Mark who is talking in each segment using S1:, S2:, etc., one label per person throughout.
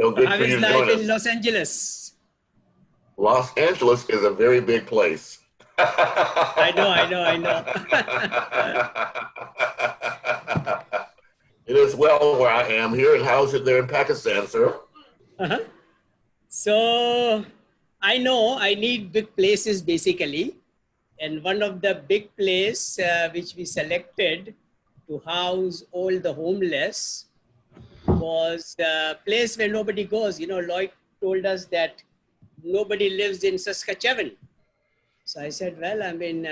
S1: So good
S2: How
S1: for you
S2: is
S1: to
S2: life
S1: join
S2: in
S1: us.
S2: Los Angeles?
S1: Los Angeles is a very big place.
S2: I know.
S1: It is well where I am here. And how's it there in Pakistan, sir?
S2: So I know I need big places basically. And one of the big place which we selected to house all the homeless was the place where nobody goes. You know, Lloyd told us that nobody lives in Saskatchewan. So I said, well, I mean,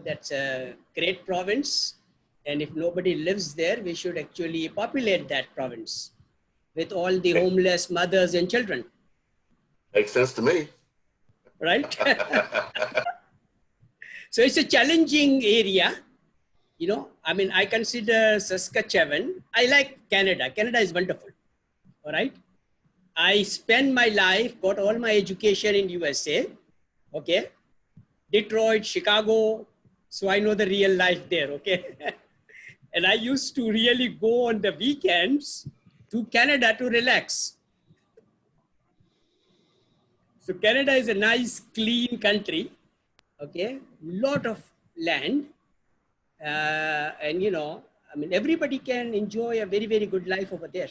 S2: that's a great province. And if nobody lives there, we should actually populate that province with all the homeless mothers and children.
S1: Makes sense to me.
S2: Right? So it's a challenging area. You know, I mean, I consider Saskatchewan. I like Canada. Canada is wonderful. All right. I spent my life, got all my education in USA. Okay. Detroit, Chicago. So I know the real life there. Okay. And I used to really go on the weekends to Canada to relax. So Canada is a nice, clean country. Okay. Lot of land. And you know, I mean, everybody can enjoy a very, very good life over there.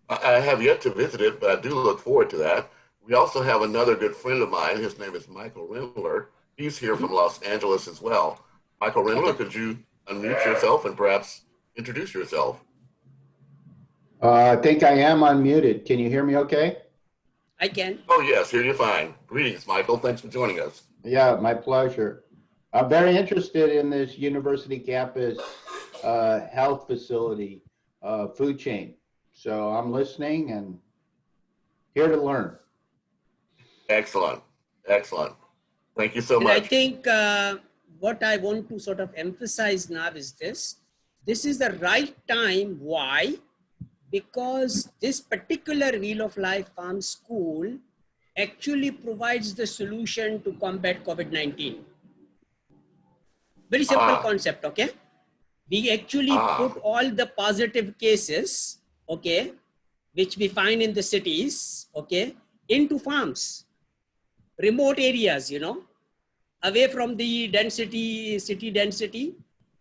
S1: I have yet to visit it, but I do look forward to that. We also have another good friend of mine. His name is Michael Rendler. He's here from Los Angeles as well. Michael Rendler, could you unmute yourself and perhaps introduce yourself?
S3: I think I am unmuted. Can you hear me okay?
S2: I can.
S1: Oh, yes, hear you fine. Greetings, Michael. Thanks for joining us.
S3: Yeah, my pleasure. I'm very interested in this university campus health facility food chain. So I'm listening and here to learn.
S1: Excellent. Excellent. Thank you so much.
S2: I think what I want to sort of emphasize now is this. This is the right time. Why? Because this particular Wheel of Life Farm School actually provides the solution to combat COVID-19. Very simple concept, okay? We actually put all the positive cases, okay, which we find in the cities, okay, into farms, remote areas, you know, away from the density, city density.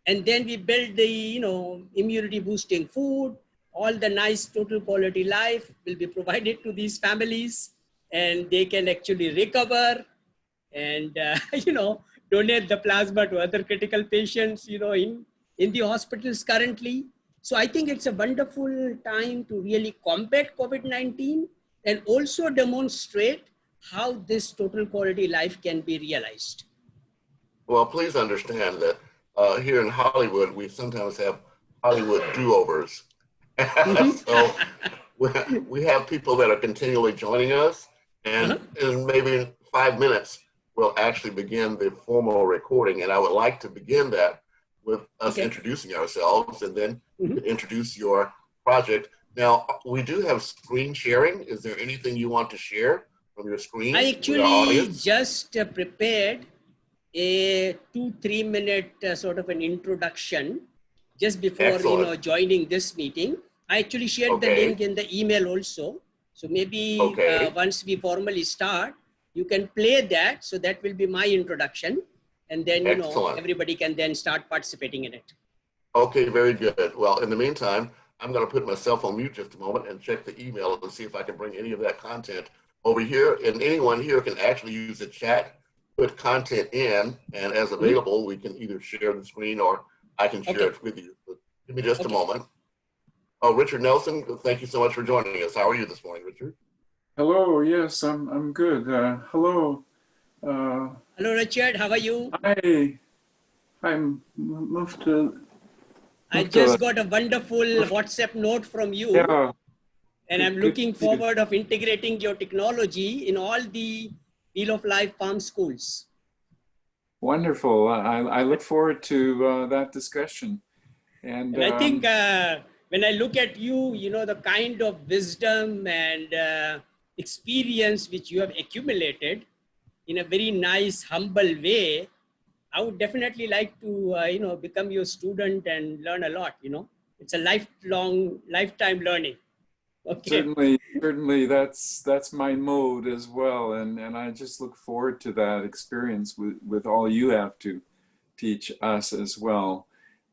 S2: And then we build the, you know, immunity boosting food, all the nice total quality life will be provided to these families and they can actually recover and, you know, donate the plasma to other critical patients, you know, in the hospitals currently. So I think it's a wonderful time to really combat COVID-19 and also demonstrate how this total quality life can be realized.
S1: Well, please understand that here in Hollywood, we sometimes have Hollywood do-overs. So we have people that are continually joining us, and in maybe 5 minutes, we'll actually begin the formal recording. And I would like to begin that with us introducing ourselves and then introduce your project. Now, we do have screen sharing. Is there anything you want to share from your screen?
S2: I actually just prepared a 2-3 minute sort of an introduction just before you know joining this meeting. I actually shared the link in the email also. So maybe once we formally start, you can play that. So that will be my introduction. And then, you know, everybody can then start participating in it.
S1: Okay, very good. Well, in the meantime, I'm going to put myself on mute just a moment and check the email and see if I can bring any of that content over here. And anyone here can actually use the chat, put content in, and as available, we can either share the screen or I can share it with you. But give me just a moment. Oh, Richard Nelson, thank you so much for joining us. How are you this morning, Richard?
S4: Hello, yes, I'm good. Hello.
S2: Hello, Richard, how are you?
S4: Hi, I'm Mufaddal.
S2: I just got a wonderful WhatsApp note from you.
S4: Yeah.
S2: And I'm looking forward of integrating your technology in all the Wheel of Life Farm schools.
S4: Wonderful. I look forward to that discussion. And
S2: I think when I look at you, you know, the kind of wisdom and experience which you have accumulated in a very nice, humble way, I would definitely like to, you know, become your student and learn a lot, you know. It's a lifetime learning. Okay.
S4: Certainly, that's my mode as well, and I just look forward to that experience with all you have to teach us as well.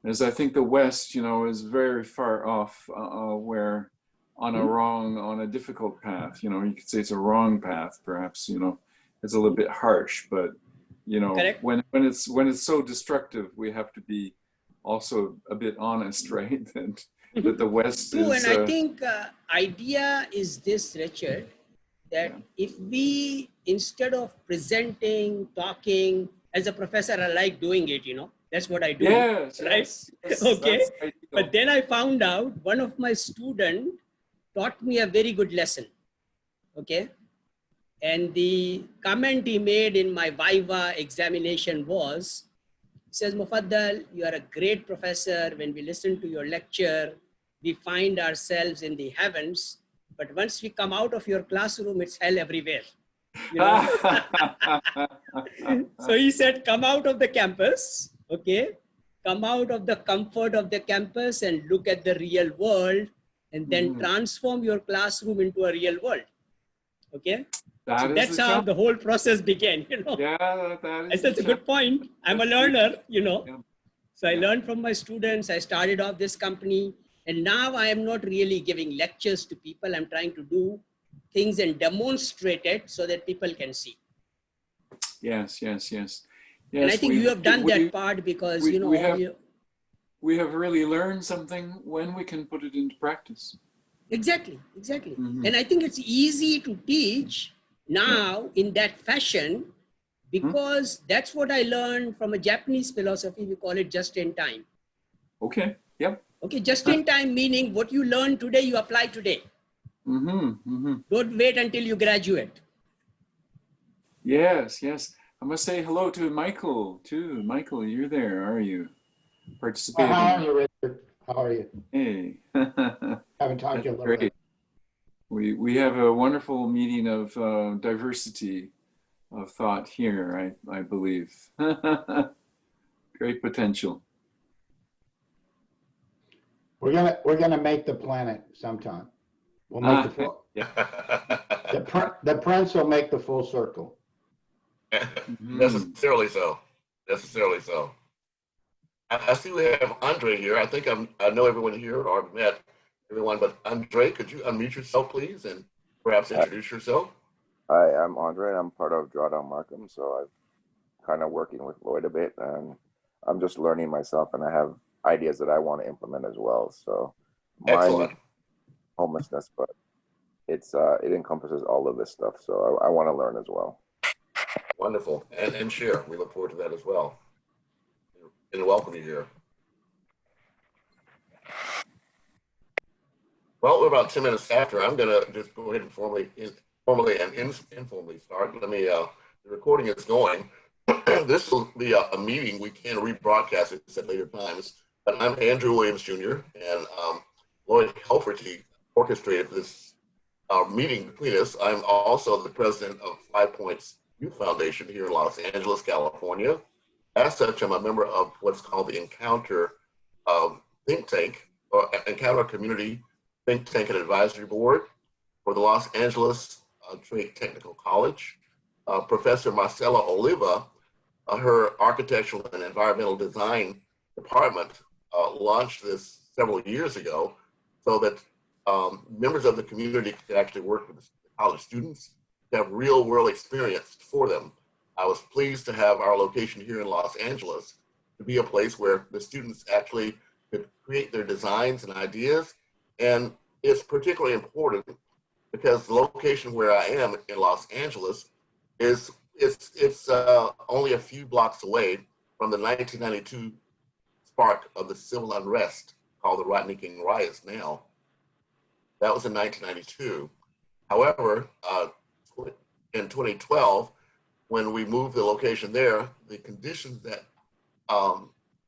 S4: As I think the West, you know, is very far off where on a difficult path. You know, you could say it's a wrong path, perhaps. You know, it's a little bit harsh, but you know,
S2: Correct.
S4: when it's so destructive, we have to be also a bit honest, right? That the West
S2: True,
S4: is.
S2: and I think idea is this, Richard, that if we, instead of presenting, talking, as a professor, I like doing it, you know, that's what I do,
S4: Yes,
S2: right?
S4: yes,
S2: Okay,
S4: that's
S2: but then I found out one of my students taught me a very good lesson, okay? And the comment he made in my Viva examination was, he says, Mufaddal, you are a great professor. When we listen to your lecture, we find ourselves in the heavens. But once we come out of your classroom, it's hell everywhere. You know? So he said, come out of the campus, okay? Come out of the comfort of the campus and look at the real world, and then transform your classroom into a real world, okay? So that's how the whole process began, you know.
S4: Yeah,
S2: That's a good point. I'm a learner, you know.
S4: Yeah.
S2: So I learned from my students. I started off this company, and now I am not really giving lectures to people. I'm trying to do things and demonstrate it so that people can see.
S4: Yes.
S2: And I think you have done that part because, you know,
S4: we have really learned something when we can put it into practice.
S2: Exactly. And I think it's easy to teach now in that fashion because that's what I learned from a Japanese philosophy. We call it just in time.
S4: Okay, yep.
S2: Okay, just in time meaning what you learn today, you apply today. Don't wait until you graduate.
S4: Yes. I must say hello to Michael too. Michael, you're there, are you? Participating.
S3: How are you, Richard? How are you?
S4: Hey.
S3: Haven't talked to you in a little bit.
S4: We have a wonderful meeting of diversity of thought here, I believe. Great potential.
S3: We're gonna make the planet sometime. We'll make the full. The prince will make the full circle.
S1: Necessarily so. I see we have Andre here. I think I know everyone here, or I've met everyone, but Andre, could you unmute yourself, please, and perhaps introduce yourself?
S5: Hi, I'm Andre, and I'm part of Drawdown Markham, so I'm kind of working with Lloyd a bit, and I'm just learning myself, and I have ideas that I want to implement as well. So mine is homelessness, but it encompasses all of this stuff, so I want to learn as well.
S1: Wonderful, and share. We look forward to that as well. And welcome you here. Well, we're about 10 minutes after. I'm going to just go ahead and formally and informally start. Let me, the recording is going. This will be a meeting. We can rebroadcast it at later times. But I'm Andrew Williams, Jr. and Lloyd Helferty orchestrated this meeting between us. I'm also the president of 5 Points Youth Foundation here in Los Angeles, California. As such, I'm a member of what's called the Encounter think tank, or Encounter Community Think Tank and Advisory Board for the Los Angeles Trade Technical College. Professor Marcela Oliva, her architectural and environmental design department launched this several years ago so that members of the community could actually work with the college students to have real world experience for them. I was pleased to have our location here in Los Angeles to be a place where the students actually could create their designs and ideas. And it's particularly important because the location where I am in Los Angeles is only a few blocks away from the 1992 spark of the civil unrest called the Rodney King riots now. That was in 1992. However, in 2012, when we moved the location there, the conditions that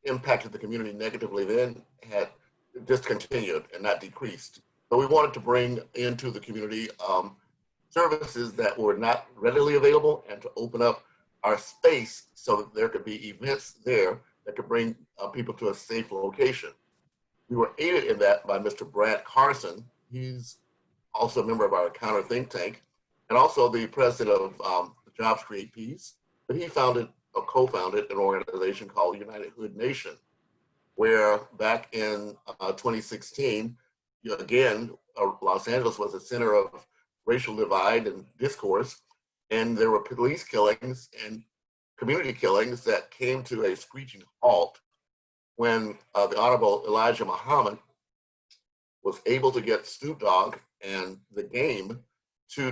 S1: impacted the community negatively then had discontinued and not decreased. So we wanted to bring into the community services that were not readily available and to open up our space so that there could be events there that could bring people to a safe location. We were aided in that by Mr. Brant Carson. He's also a member of our counter think tank, and also the president of the Jobs Create Peace. But he founded or co-founded an organization called United Hood Nation, where back in 2016, again, Los Angeles was a center of racial divide and discourse, and there were police killings and community killings that came to a screeching halt when the Honorable Elijah Muhammad was able to get Snoop Dogg and the Game, two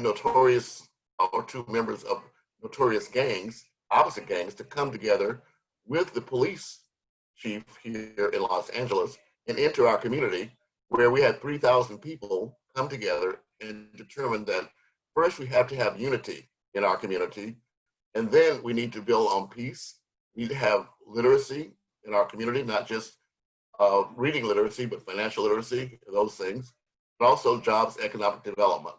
S1: members of notorious gangs, opposite gangs, to come together with the police chief here in Los Angeles and enter our community, where we had 3,000 people come together and determine that first we have to have unity in our community, and then we need to build on peace. We need to have literacy in our community, not just reading literacy, but financial literacy, those things, but also jobs, economic development.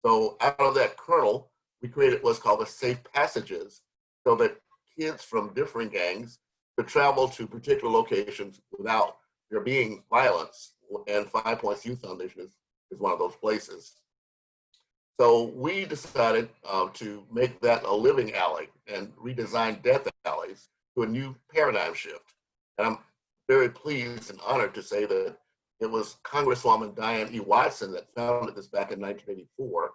S1: So out of that kernel, we created what's called the safe passages, so that kids from different gangs could travel to particular locations without there being violence. And 5 Points Youth Foundation is one of those places. So we decided to make that a living alley and redesign death alleys to a new paradigm shift. And I'm very pleased and honored to say that it was Congresswoman Diane E. Watson that founded this back in 1984,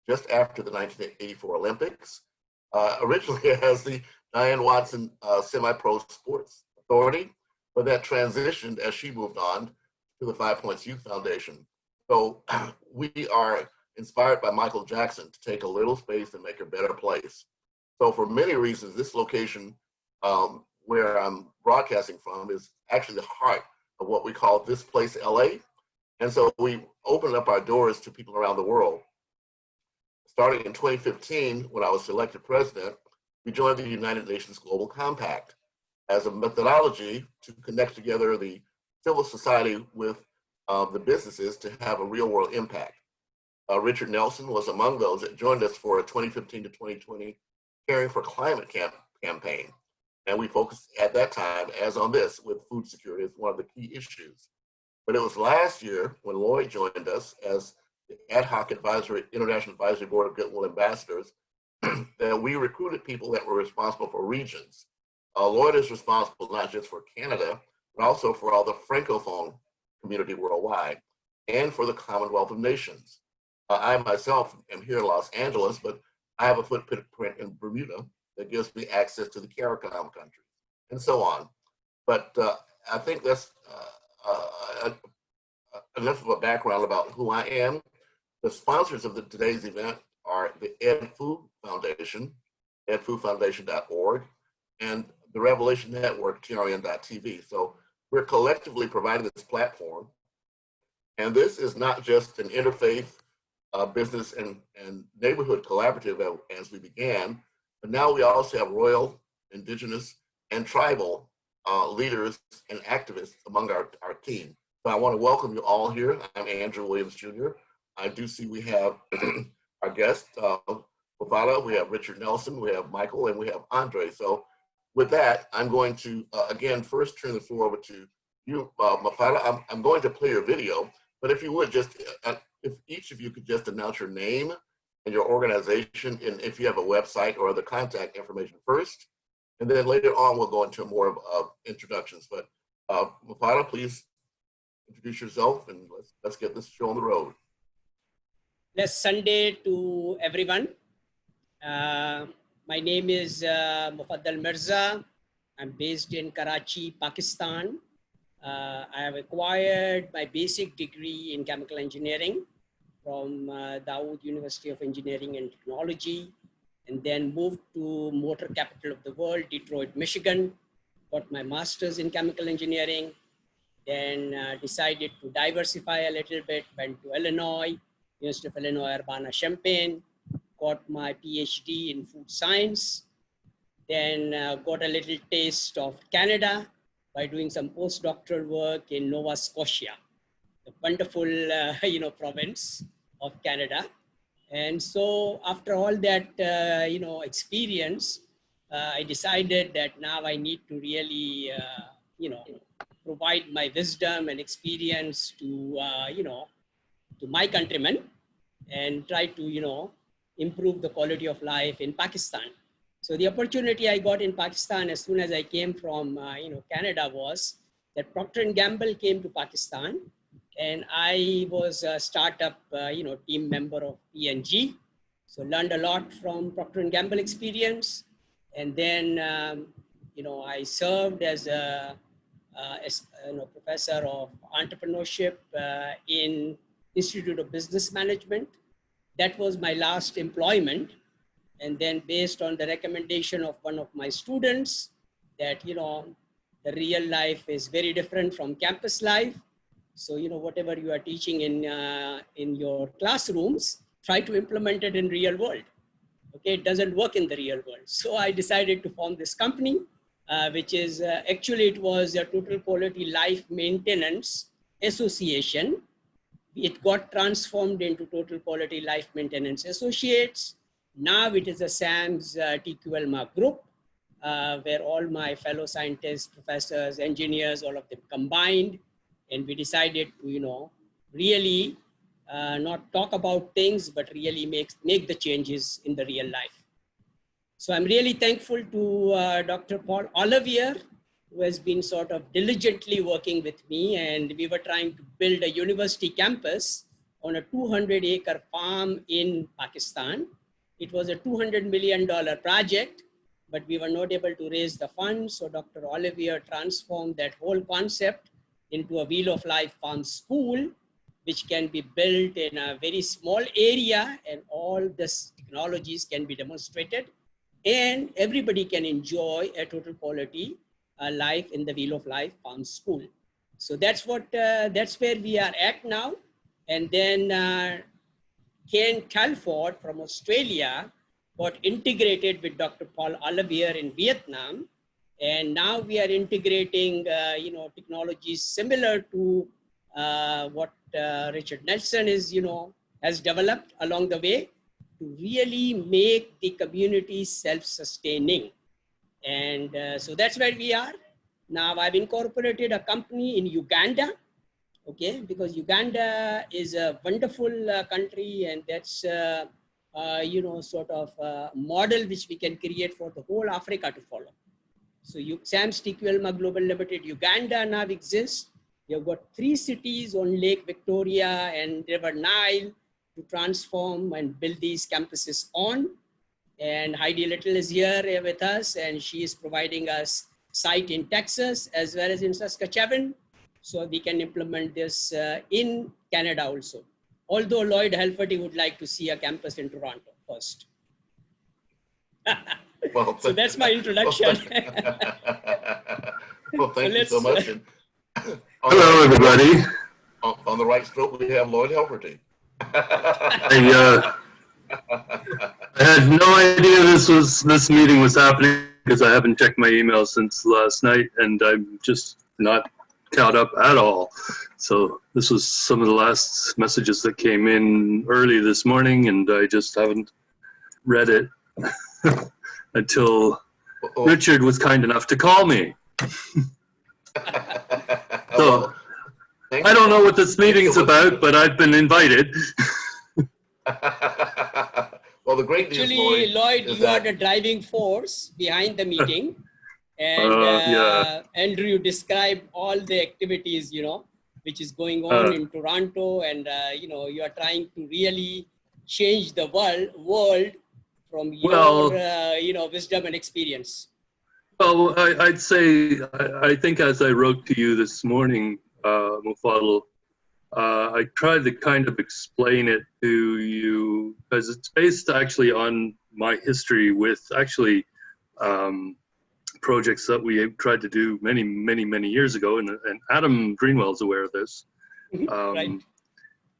S1: just after the 1984 Olympics, originally as the Diane Watson Semi-Pro Sports Authority, but that transitioned as she moved on to the 5 Points Youth Foundation. So we are inspired by Michael Jackson to take a little space and make a better place. So for many reasons, this location where I'm broadcasting from is actually the heart of what we call This Place LA. And so we opened up our doors to people around the world. Starting in 2015, when I was selected president, we joined the United Nations Global Compact as a methodology to connect together the civil society with the businesses to have a real world impact. Richard Nelson was among those that joined us for a 2015 to 2020 Caring for Climate campaign. And we focused at that time, as on this, with food security as one of the key issues. But it was last year when Lloyd joined us as the ad hoc International Advisory Board of Goodwill Ambassadors that we recruited people that were responsible for regions. Lloyd is responsible not just for Canada, but also for all the Francophone community worldwide and for the Commonwealth of Nations. I myself am here in Los Angeles, but I have a footprint in Bermuda that gives me access to the CARICOM countries and so on. But I think that's enough of a background about who I am. The sponsors of today's event are the Edfu Foundation, edfufoundation.org, and the Revelation Network, trn.tv. So we're collectively providing this platform. And this is not just an interfaith business and neighborhood collaborative as we began, but now we also have royal, indigenous, and tribal leaders and activists among our team. So I want to welcome you all here. I'm Andrew Williams Jr. I do see we have our guest, Mufaddal, we have Richard Nelson, we have Michael, and we have Andre. So with that, I'm going to, again, first turn the floor over to you, Mufaddal. I'm going to play your video, but if you would just, if each of you could just announce your name and your organization, and if you have a website or the contact information first, and then later on we'll go into more of introductions. But Mufaddal, please introduce yourself and let's get this show on the road.
S2: Blessed Sunday to everyone. My name is Mufaddal Mirza. I'm based in Karachi, Pakistan. I have acquired my basic degree in chemical engineering from Dawood University of Engineering and Technology, and then moved to motor capital of the world, Detroit, Michigan. Got my master's in chemical engineering, then decided to diversify a little bit, went to Illinois, University of Illinois, Urbana-Champaign, got my PhD in food science, then got a little taste of Canada by doing some postdoctoral work in Nova Scotia, the wonderful, province of Canada. And so after all that, experience, I decided that now I need to really, provide provide my wisdom and experience to, to my countrymen and try to, improve the quality of life in Pakistan. So the opportunity I got in Pakistan as soon as I came from, Canada was that Procter & Gamble came to Pakistan, and I was a startup, team member of P&G. So learned a lot from Procter & Gamble experience. And then, I served as a professor of entrepreneurship in Institute of Business Management. That was my last employment. And then based on the recommendation of one of my students that, the real life is very different from campus life. So, whatever you are teaching in your classrooms, try to implement it in real world. Okay, it doesn't work in the real world. So I decided to form this company, which is actually it was a Total Quality Life Maintenance Association. It got transformed into Total Quality Life Maintenance Associates. Now it is a SAMS TQLMA group, where all my fellow scientists, professors, engineers, all of them combined. And we decided to, really not talk about things, but really make the changes in the real life. So I'm really thankful to Dr. Paul Oliver, who has been sort of diligently working with me. And we were trying to build a university campus on a 200-acre farm in Pakistan. It was a $200 million project, but we were not able to raise the funds. So Dr. Oliver transformed that whole concept into a Wheel of Life farm school, which can be built in a very small area, and all these technologies can be demonstrated, and everybody can enjoy a total quality life in the Wheel of Life farm school. So that's where we are at now. And then Ken Telford from Australia got integrated with Dr. Paul Oliver in Vietnam. And now we are integrating, technologies similar to what Richard Nelson has developed along the way to really make the community self-sustaining. And so that's where we are. Now I've incorporated a company in Uganda, okay, because Uganda is a wonderful country, and that's, sort of a model which we can create for the whole Africa to follow. So SAMS TQLMA Global Limited Uganda now exists. You've got 3 cities on Lake Victoria and River Nile to transform and build these campuses on. And Heidi Little is here with us, and she is providing us site in Texas as well as in Saskatchewan. So we can implement this in Canada also. Although Lloyd Helferty would like to see a campus in Toronto first.
S1: Well,
S2: so that's my introduction.
S1: Well, thank you so much.
S6: Hello, everybody.
S1: On the right stroke, we have Lloyd Helferty.
S6: I had no idea this meeting was happening because I haven't checked my email since last night, and I'm just not caught up at all. So this was some of the last messages that came in early this morning, and I just haven't read it until Richard was kind enough to call me. So I don't know what this meeting is about, but I've been invited.
S1: Well, the great news,
S2: Lloyd, you are the driving force behind the meeting. And Andrew described all the activities, which is going on in Toronto. And, you are trying to really change the world from your, wisdom and experience.
S6: Well, I'd say, I think as I wrote to you this morning, Mufaddal, I tried to kind of explain it to you because it's based actually on my history with actually projects that we tried to do many years ago, and Adam Greenwell's aware of this.
S2: Right.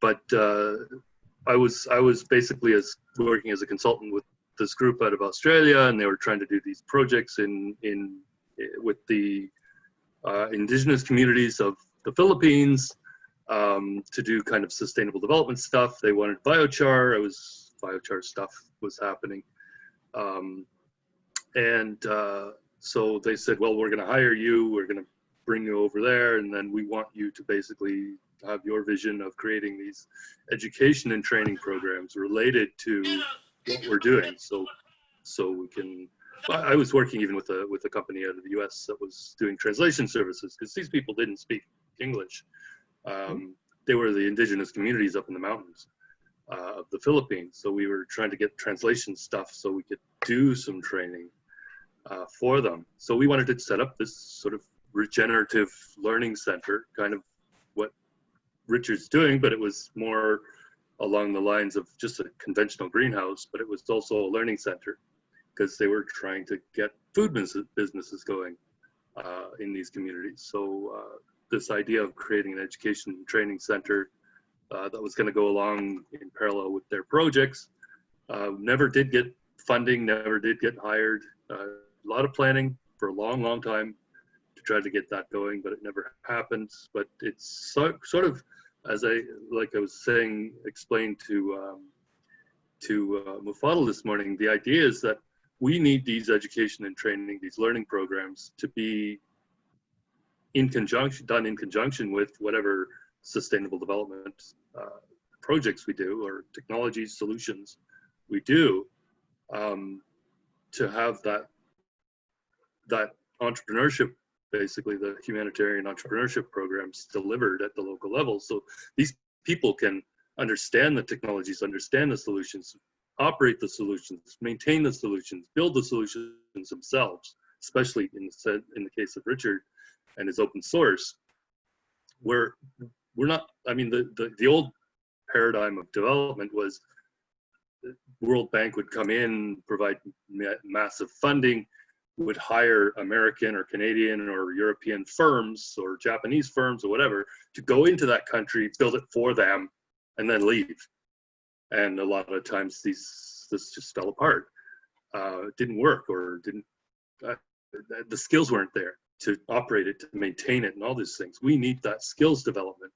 S6: But I was basically working as a consultant with this group out of Australia, and they were trying to do these projects with the indigenous communities of the Philippines to do kind of sustainable development stuff. They wanted biochar. Biochar stuff was happening. So they said, well, we're going to hire you. We're going to bring you over there, and then we want you to basically have your vision of creating these education and training programs related to what we're doing. So we can, I was working even with a company out of the US that was doing translation services, because these people didn't speak English. They were the indigenous communities up in the mountains of the Philippines. So we were trying to get translation stuff so we could do some training for them. So we wanted to set up this sort of regenerative learning center, kind of what Richard's doing, but it was more along the lines of just a conventional greenhouse, but it was also a learning center, because they were trying to get food businesses going in these communities. So this idea of creating an education and training center that was going to go along in parallel with their projects never did get funding, never did get hired. A lot of planning for a long, long time to try to get that going, but it never happened. But it's sort of, as I was saying, explained to Mufaddal this morning, the idea is that we need these education and training, these learning programs, to be done in conjunction with whatever sustainable development projects we do, or technology solutions we do, to have that entrepreneurship, basically the humanitarian entrepreneurship programs delivered at the local level. So these people can understand the technologies, understand the solutions, operate the solutions, maintain the solutions, build the solutions themselves, especially in the case of Richard and his open source, where we're not, I mean, the old paradigm of development was the World Bank would come in, provide massive funding, would hire American or Canadian or European firms or Japanese firms or whatever to go into that country, build it for them, and then leave. And a lot of times this just fell apart. It didn't work, or the skills weren't there to operate it, to maintain it, and all these things. We need that skills development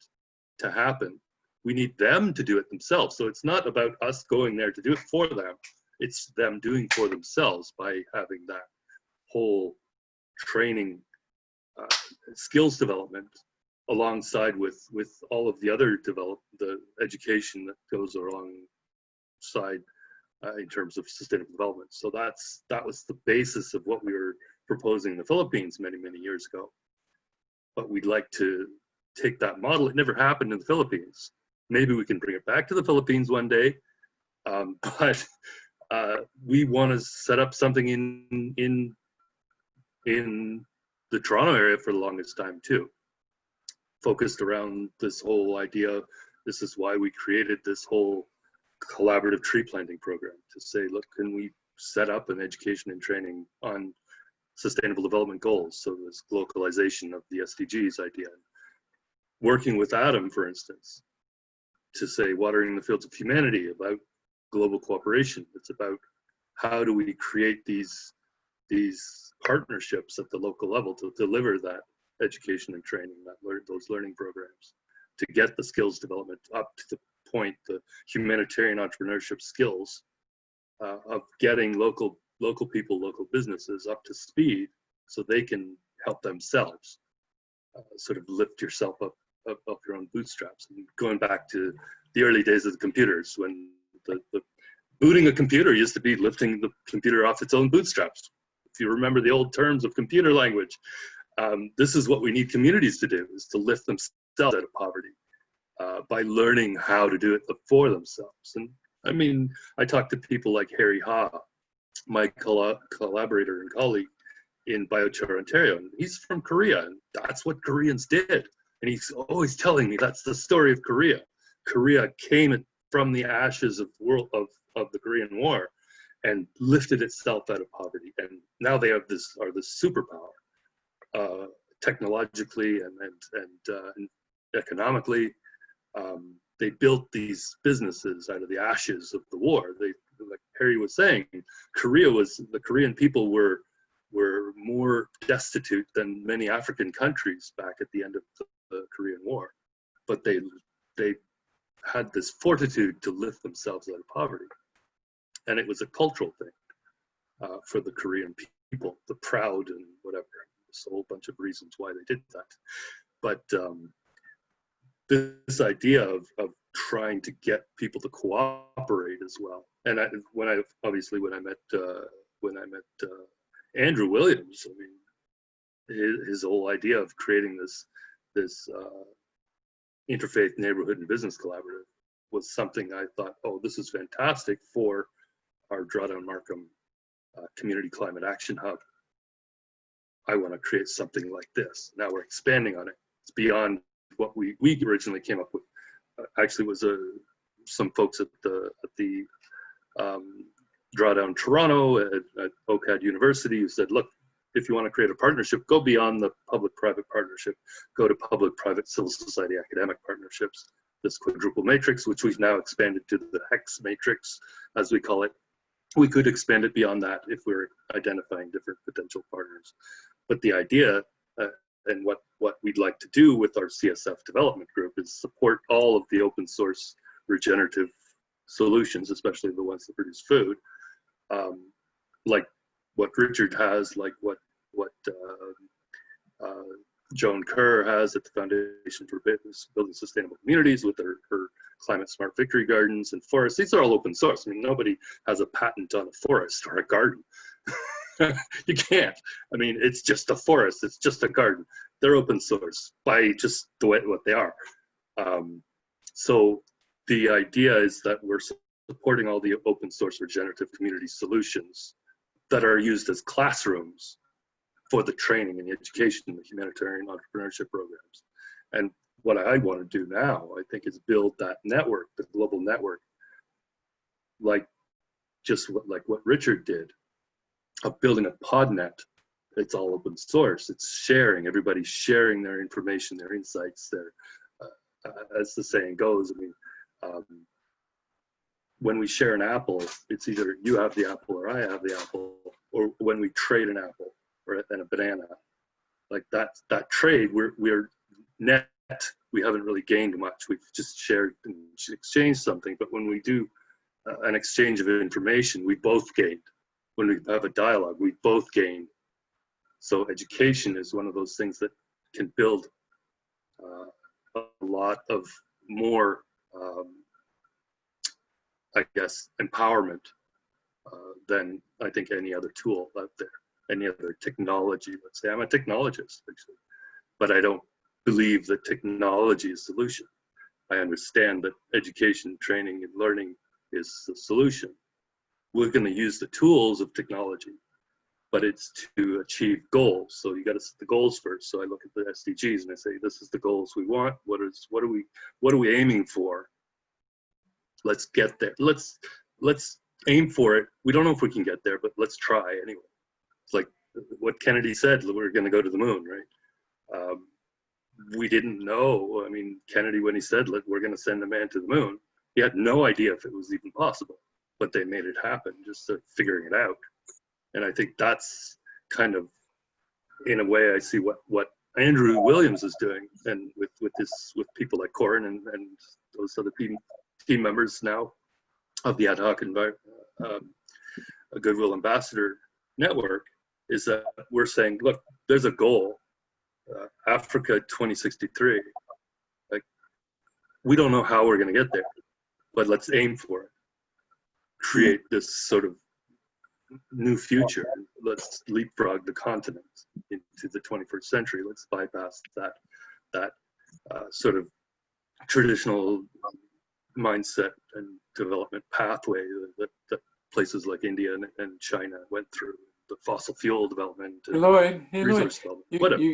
S6: to happen. We need them to do it themselves. So it's not about us going there to do it for them. It's them doing for themselves by having that whole training, skills development alongside with all of the other the education that goes alongside in terms of sustainable development. So that was the basis of what we were proposing in the Philippines many, many years ago. But we'd like to take that model. It never happened in the Philippines. Maybe we can bring it back to the Philippines one day. But we want to set up something in the Toronto area for the longest time too, focused around this whole idea. This is why we created this whole collaborative tree planting program, to say, look, can we set up an education and training on sustainable development goals? So this localization of the SDGs idea, working with Adam, for instance, to say watering the fields of humanity, about global cooperation. It's about how do we create these partnerships at the local level to deliver that education and training, those learning programs, to get the skills development up to the point, the humanitarian entrepreneurship skills of getting local people, local businesses up to speed so they can help themselves, sort of lift yourself up your own bootstraps. And going back to the early days of the computers, when the booting a computer used to be lifting the computer off its own bootstraps. If you remember the old terms of computer language, this is what we need communities to do, is to lift themselves out of poverty by learning how to do it for themselves. And I mean, I talk to people like Harry Ha, my collaborator and colleague in Biochar, Ontario, and he's from Korea, and that's what Koreans did. And he's always telling me that's the story of Korea. Korea came from the ashes of the Korean War and lifted itself out of poverty, and now they are this superpower, technologically and economically. They built these businesses out of the ashes of the war. Like Harry was saying, the Korean people were more destitute than many African countries back at the end of the Korean War, but they had this fortitude to lift themselves out of poverty. And it was a cultural thing for the Korean people, the proud and whatever. There's a whole bunch of reasons why they did that. But this idea of trying to get people to cooperate as well. And when I met Andrew Williams, I mean, his whole idea of creating this interfaith neighborhood and business collaborative was something I thought, oh, this is fantastic for our Drawdown Markham Community Climate Action Hub. I want to create something like this. Now we're expanding on it. It's beyond what we originally came up with. Actually, it was some folks at the Drawdown Toronto at OCAD University who said, look, if you want to create a partnership, go beyond the public-private partnership, go to public-private civil society academic partnerships. This quadruple matrix, which we've now expanded to the hex matrix, as we call it. We could expand it beyond that if we're identifying different potential partners. But the idea and what we'd like to do with our CSF development group is support all of the open source regenerative solutions, especially the ones that produce food, like what Richard has, like what Joan Kerr has at the Foundation for Building Sustainable Communities with her Climate Smart Victory Gardens and forests. These are all open source. I mean, nobody has a patent on a forest or a garden. You can't. I mean, it's just a forest. It's just a garden. They're open source by just the way what they are. So the idea is that we're supporting all the open source regenerative community solutions that are used as classrooms for the training and the education and the humanitarian entrepreneurship programs. And what I want to do now, I think, is build that network, the global network, like what Richard did, of building a podnet. It's all open source. It's sharing. Everybody's sharing their information, their insights. As the saying goes, I mean, when we share an apple, it's either you have the apple or I have the apple, or when we trade an apple and a banana, like that trade, we're net. We haven't really gained much. We've just shared and exchanged something. But when we do an exchange of information, we both gained. When we have a dialogue, we both gain. So education is one of those things that can build a lot of more, I guess, empowerment than I think any other tool out there, any other technology. Let's say I'm a technologist, actually, but I don't believe that technology is the solution. I understand that education, training, and learning is the solution. We're going to use the tools of technology, but it's to achieve goals. So you got to set the goals first. So I look at the SDGs and I say, this is the goals we want. What are we aiming for? Let's get there. Let's aim for it. We don't know if we can get there, but let's try anyway. It's like what Kennedy said, we're going to go to the moon, right? We didn't know. I mean, Kennedy, when he said, we're going to send a man to the moon, he had no idea if it was even possible, but they made it happen, just figuring it out. And I think that's kind of, in a way, I see what Andrew Williams is doing, and with people like Corin and those other team members now of the ad hoc a Goodwill Ambassador Network, is that we're saying, look, there's a goal, Africa 2063. Like, we don't know how we're going to get there, but let's aim for it. Create this sort of new future. Let's leapfrog the continent into the 21st century. Let's bypass that sort of traditional mindset and development pathway that places like India and China went through. The fossil fuel development,
S4: Lloyd,
S6: resource development.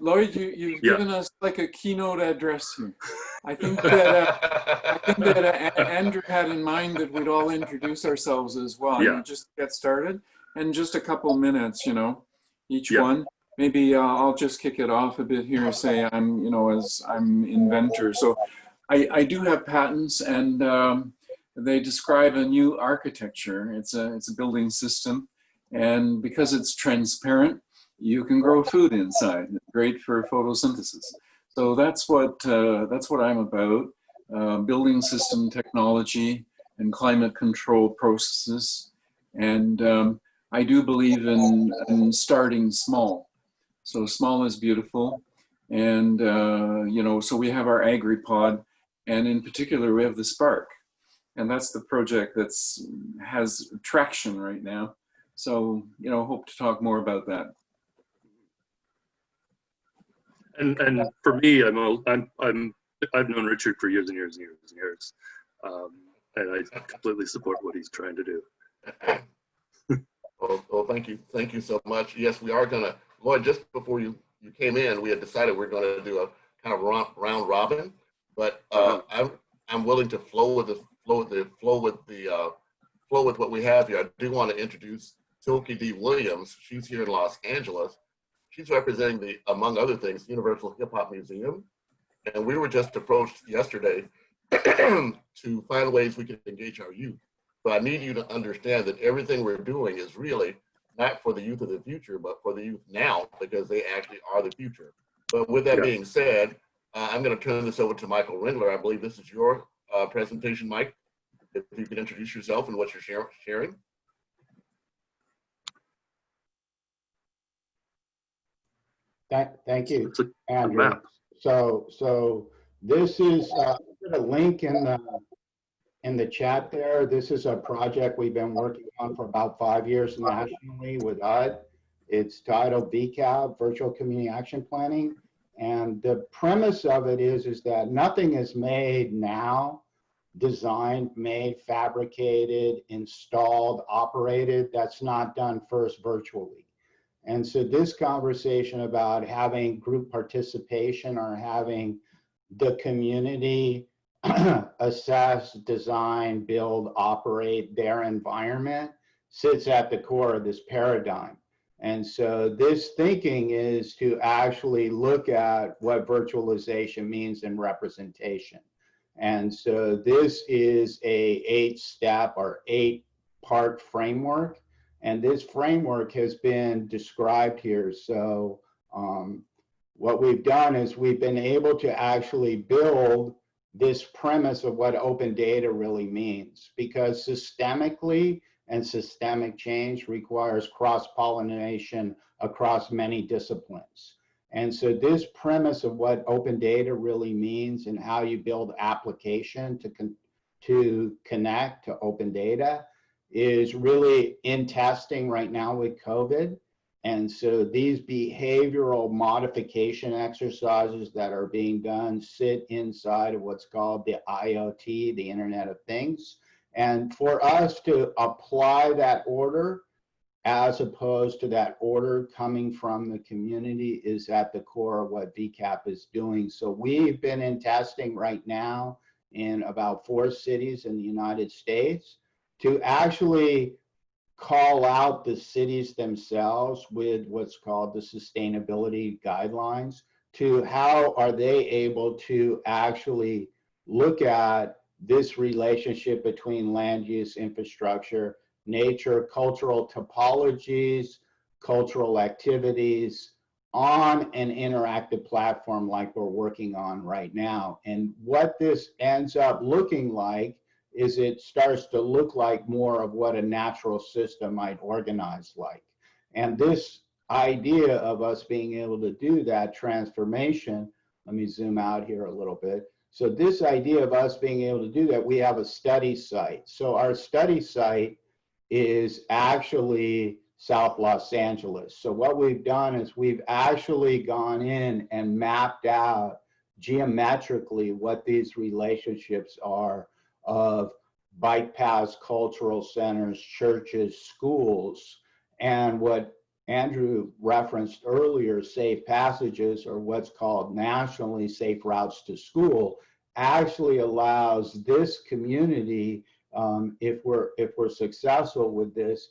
S4: Lloyd, you've given us like a keynote address here. I think that Andrew had in mind that we'd all introduce ourselves as well.
S6: Yeah.
S4: Just get started, and just a couple minutes, each one. Maybe I'll just kick it off a bit here. Say as I'm inventor. So I do have patents, and they describe a new architecture. It's a building system, and because it's transparent, you can grow food inside. It's great for photosynthesis. So that's what I'm about: building system technology and climate control processes. And I do believe in starting small. So small is beautiful. And, you know, so we have our AgriPod, and in particular, we have the Spark. And that's the project that's has traction right now. So, you know, hope to talk more about that.
S6: And for me, I've known Richard for years and years and years and years, and I completely support what he's trying to do.
S1: Well, thank you so much. Yes, we are gonna, Lloyd, just before you came in, we had decided we're gonna do a kind of round robin, but I'm willing to flow with what we have here. I do want to introduce Silky D. Williams. She's here in Los Angeles. She's representing the, among other things, Universal Hip Hop Museum. And we were just approached yesterday to find ways we can engage our youth. So I need you to understand that everything we're doing is really not for the youth of the future, but for the youth now, because they actually are the future. But with that being said, I'm going to turn this over to Michael Rendler. I believe this is your presentation, Mike. If you can introduce yourself and what you're sharing.
S3: Thank you, Andrew. So this is a link in the chat there. This is a project we've been working on for about 5 years nationally with UD. It's titled VCAP, Virtual Community Action Planning. And the premise of it is that nothing is made now, designed, made, fabricated, installed, operated, that's not done first virtually. And so this conversation about having group participation or having the community assess, design, build, operate their environment sits at the core of this paradigm. And so this thinking is to actually look at what virtualization means in representation. And so this is a 8-step or 8-part framework. And this framework has been described here. So what we've done is we've been able to actually build this premise of what open data really means, because systemically and systemic change requires cross-pollination across many disciplines. And so this premise of what open data really means and how you build application to connect to open data is really in testing right now with COVID. And so these behavioral modification exercises that are being done sit inside of what's called the IoT, the Internet of Things. And for us to apply that order, as opposed to that order coming from the community, is at the core of what VCAP is doing. So we've been in testing right now in about 4 cities in the United States to actually call out the cities themselves with what's called the sustainability guidelines to how are they able to actually look at this relationship between land use, infrastructure, nature, cultural topologies, cultural activities on an interactive platform like we're working on right now. And what this ends up looking like is it starts to look like more of what a natural system might organize like. And this idea of us being able to do that transformation, let me zoom out here a little bit. So this idea of us being able to do that, we have a study site. So our study site is actually South Los Angeles. So what we've done is we've actually gone in and mapped out geometrically what these relationships are of bike paths, cultural centers, churches, schools, and what Andrew referenced earlier, safe passages, or what's called nationally safe routes to school, actually allows this community, if we're successful with this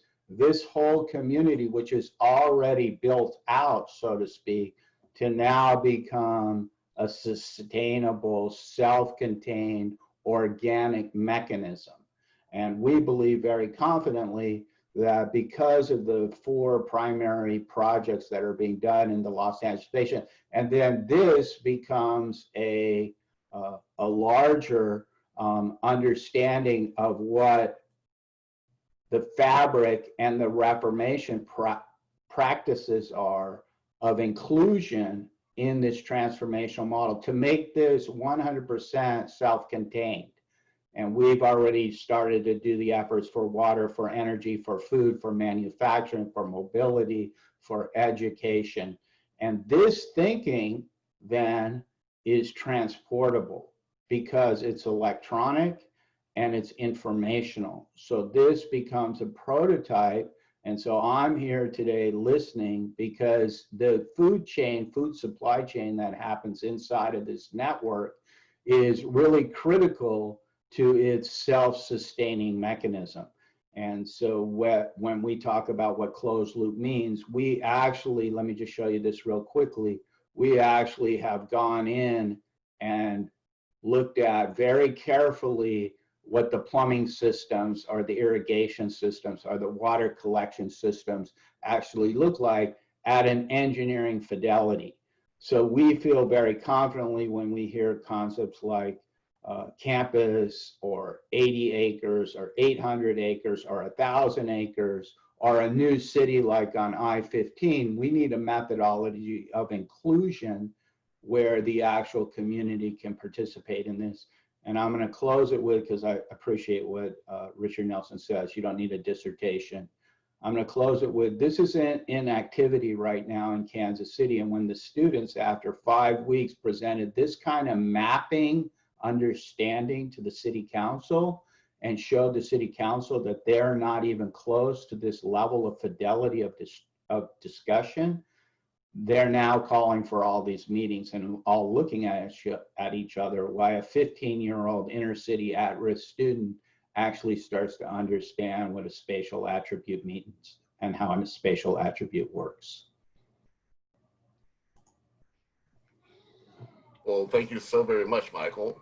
S3: whole community, which is already built out, so to speak, to now become a sustainable, self-contained, organic mechanism. And we believe very confidently that because of the 4 primary projects that are being done in the Los Angeles station, and then this becomes a larger understanding of what the fabric and the Reformation practices are of inclusion in this transformational model to make this 100% self-contained. And we've already started to do the efforts for water, for energy, for food, for manufacturing, for mobility, for education. And this thinking then is transportable because it's electronic and it's informational. So this becomes a prototype. And so I'm here today listening because the food chain, food supply chain that happens inside of this network is really critical to its self-sustaining mechanism. And so when we talk about what closed loop means, we actually, let me just show you this real quickly, we actually have gone in and looked at very carefully what the plumbing systems or the irrigation systems or the water collection systems actually look like at an engineering fidelity. So we feel very confidently when we hear concepts like campus or 80 acres or 800 acres or 1,000 acres or a new city like on I-15, we need a methodology of inclusion where the actual community can participate in this. And I'm going to close it with, because I appreciate what Richard Nelson says, you don't need a dissertation. I'm going to close it with, this is in activity right now in Kansas City. And when the students, after 5 weeks, presented this kind of mapping understanding to the city council and showed the city council that they're not even close to this level of fidelity of discussion, they're now calling for all these meetings and all looking at each other, why a 15-year-old inner city at-risk student actually starts to understand what a spatial attribute means and how a spatial attribute works.
S1: Well, thank you so very much, Michael.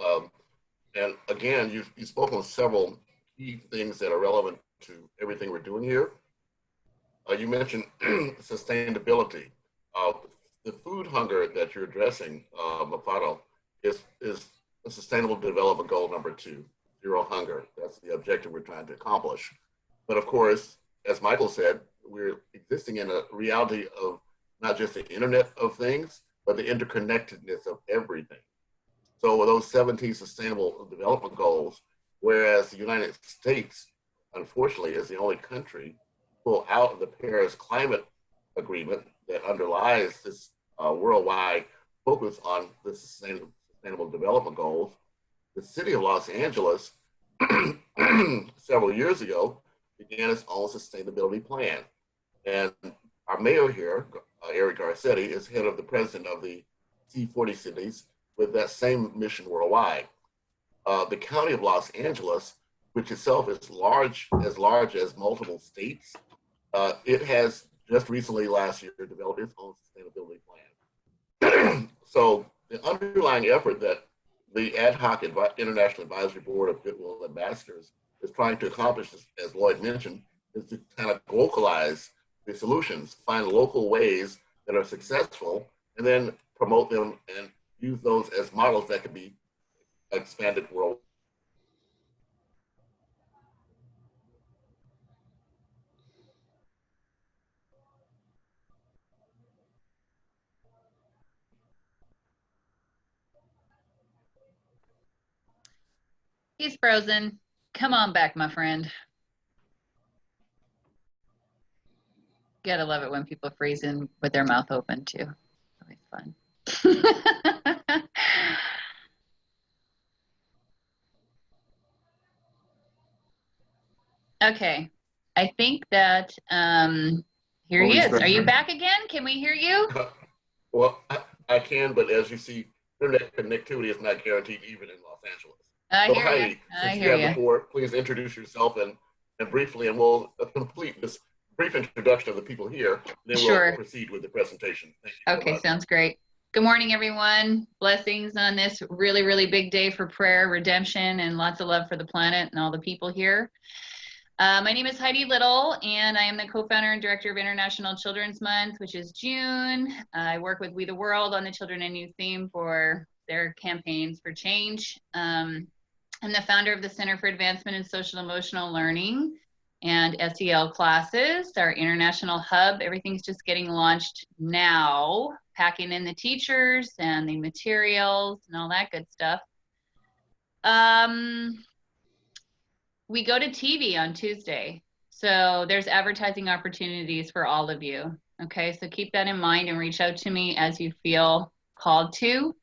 S1: And again, you've spoken on several key things that are relevant to everything we're doing here. You mentioned sustainability. The food hunger that you're addressing, Mufaddal, is a sustainable development goal number 2, zero hunger. That's the objective we're trying to accomplish. But of course, as Michael said, we're existing in a reality of not just the Internet of Things, but the interconnectedness of everything. So with those 17 sustainable development goals, whereas the United States, unfortunately, is the only country to pull out of the Paris Climate Agreement that underlies this worldwide focus on the sustainable development goals, the city of Los Angeles, several years ago, began its own sustainability plan. And our mayor here, Eric Garcetti, is head of the president of the C40 cities with that same mission worldwide. The county of Los Angeles, which itself is as large as multiple states, it has just recently last year developed its own sustainability plan. So the underlying effort that the ad hoc International Advisory Board of Goodwill Ambassadors is trying to accomplish, as Lloyd mentioned, is to kind of localize the solutions, find local ways that are successful, and then promote them and use those as models that can be expanded worldwide.
S7: He's frozen. Come on back, my friend. Gotta love it when people freeze in with their mouth open too. Always fun. Okay, I think that here he is. Are you back again? Can we hear you?
S1: Well, I can, but as you see, internet connectivity is not guaranteed even in Los Angeles.
S7: I
S1: So
S7: hear
S1: Heidi,
S7: you.
S1: since you have the floor, please introduce yourself and briefly, and we'll complete this brief introduction of the people here. Then we'll proceed with the presentation. Thank you.
S7: Okay, sounds great. Good morning, everyone. Blessings on this really, really big day for prayer, redemption, and lots of love for the planet and all the people here. My name is Heidi Little, and I am the co-founder and director of International Children's Month, which is June. I work with We the World on the Children and Youth theme for their campaigns for change. I'm the founder of the Center for Advancement in Social Emotional Learning, and SEL classes, our international hub. Everything's just getting launched now, packing in the teachers and the materials and all that good stuff. We go to TV on Tuesday, so there's advertising opportunities for all of you. Okay, so keep that in mind and reach out to me as you feel called to.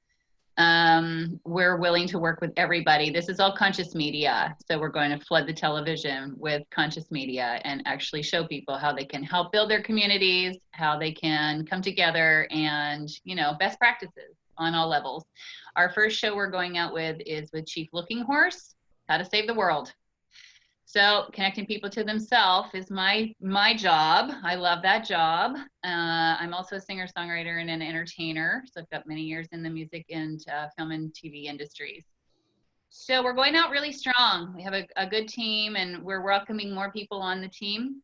S7: We're willing to work with everybody. This is all conscious media, so we're going to flood the television with conscious media and actually show people how they can help build their communities, how they can come together, and, you know, best practices on all levels. Our first show we're going out with is with Chief Looking Horse, How to Save the World. So connecting people to themselves is my job. I love that job. I'm also a singer-songwriter and an entertainer. So I've got many years in the music and film and TV industries. So we're going out really strong. We have a good team, and we're welcoming more people on the team.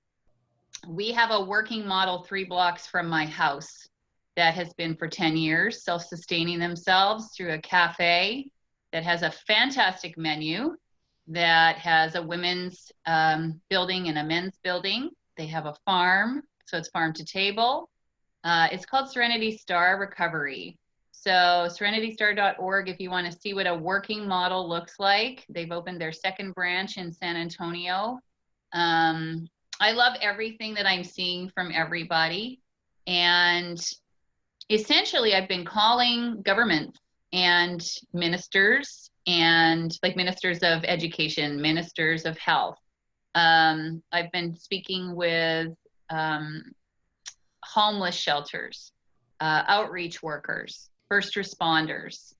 S7: We have a working model 3 blocks from my house that has been for 10 years, self-sustaining themselves through a cafe that has a fantastic menu, that has a women's building and a men's building. They have a farm, so it's farm to table. It's called Serenity Star Recovery. So serenitystar.org if you want to see what a working model looks like. They've opened their 2nd branch in San Antonio. I love everything that I'm seeing from everybody. And essentially, I've been calling governments and ministers, and like ministers of education, ministers of health. I've been speaking with homeless shelters, outreach workers, first responders.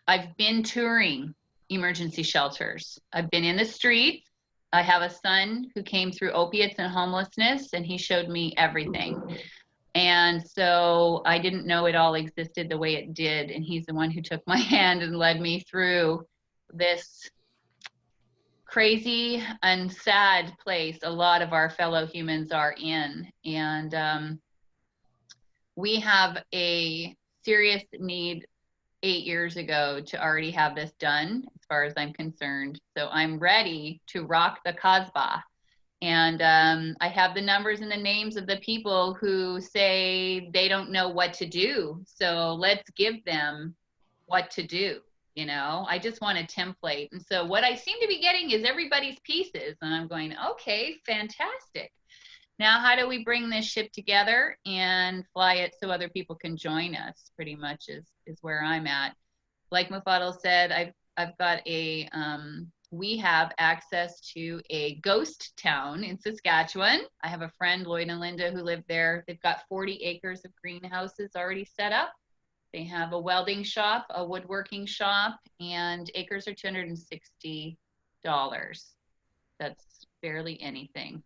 S7: I've been touring emergency shelters. I've been in the streets. I have a son who came through opiates and homelessness, and he showed me everything. And so I didn't know it all existed the way it did. And he's the one who took my hand and led me through this crazy and sad place a lot of our fellow humans are in. And we have a serious need 8 years ago to already have this done, as far as I'm concerned. So I'm ready to rock the Kasbah. And I have the numbers and the names of the people who say they don't know what to do. So let's give them what to do. You know, I just want a template. And so what I seem to be getting is everybody's pieces. And I'm going, okay, fantastic. Now, how do we bring this ship together and fly it so other people can join us? Pretty much is where I'm at. Like Mufaddal said, I've got a, we have access to a ghost town in Saskatchewan. I have a friend, Lloyd and Linda, who live there. They've got 40 acres of greenhouses already set up. They have a welding shop, a woodworking shop, and acres are $260. That's barely anything.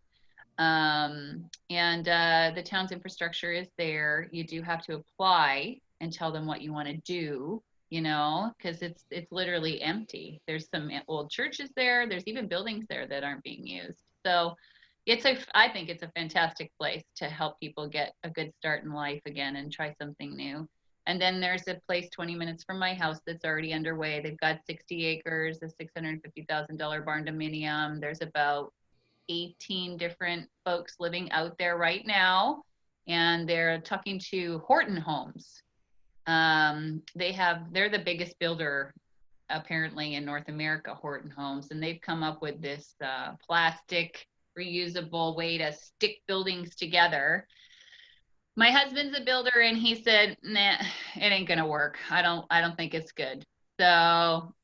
S7: And the town's infrastructure is there. You do have to apply and tell them what you want to do, you know, because it's literally empty. There's some old churches there. There's even buildings there that aren't being used. So I think it's a fantastic place to help people get a good start in life again and try something new. And then there's a place 20 minutes from my house that's already underway. They've got 60 acres, a $650,000 barn dominium. There's about 18 different folks living out there right now, and they're talking to Horton Homes. They're the biggest builder apparently in North America, Horton Homes, and they've come up with this plastic reusable way to stick buildings together. My husband's a builder, and he said, nah, it ain't gonna work. I don't think it's good. So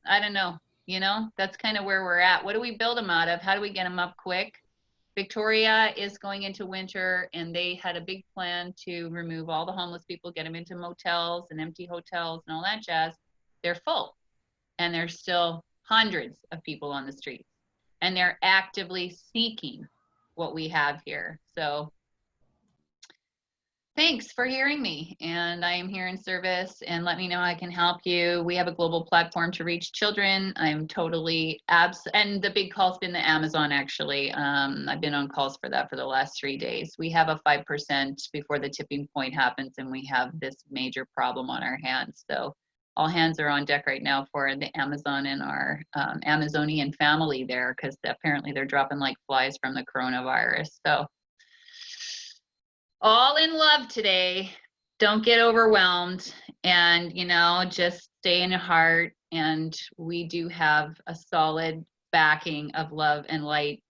S7: I don't know, you know, that's kind of where we're at. What do we build them out of? How do we get them up quick? Victoria is going into winter, and they had a big plan to remove all the homeless people, get them into motels and empty hotels and all that jazz. They're full, and there's still hundreds of people on the streets, and they're actively seeking what we have here. So thanks for hearing me, and I am here in service, and let me know I can help you. We have a global platform to reach children. I'm totally and the big call's been the Amazon, actually. I've been on calls for that for the last 3 days. We have a 5% before the tipping point happens, and we have this major problem on our hands. So all hands are on deck right now for the Amazon and our Amazonian family there, because apparently they're dropping like flies from the coronavirus. So all in love today. Don't get overwhelmed, and just stay in your heart. And we do have a solid backing of love and light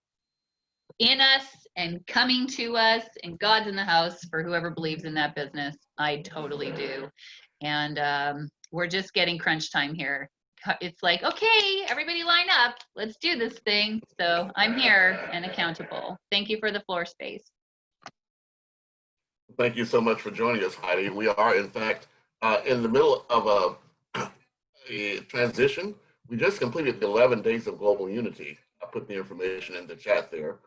S7: in us and coming to us, and God's in the house for whoever believes in that business. I totally do. And we're just getting crunch time here. It's like, okay, everybody line up. Let's do this thing. So I'm here and accountable. Thank you for the floor space.
S1: Thank you so much for joining us, Heidi. We are, in fact, in the middle of a transition. We just completed the 11 days of global unity. I put the information in the chat there.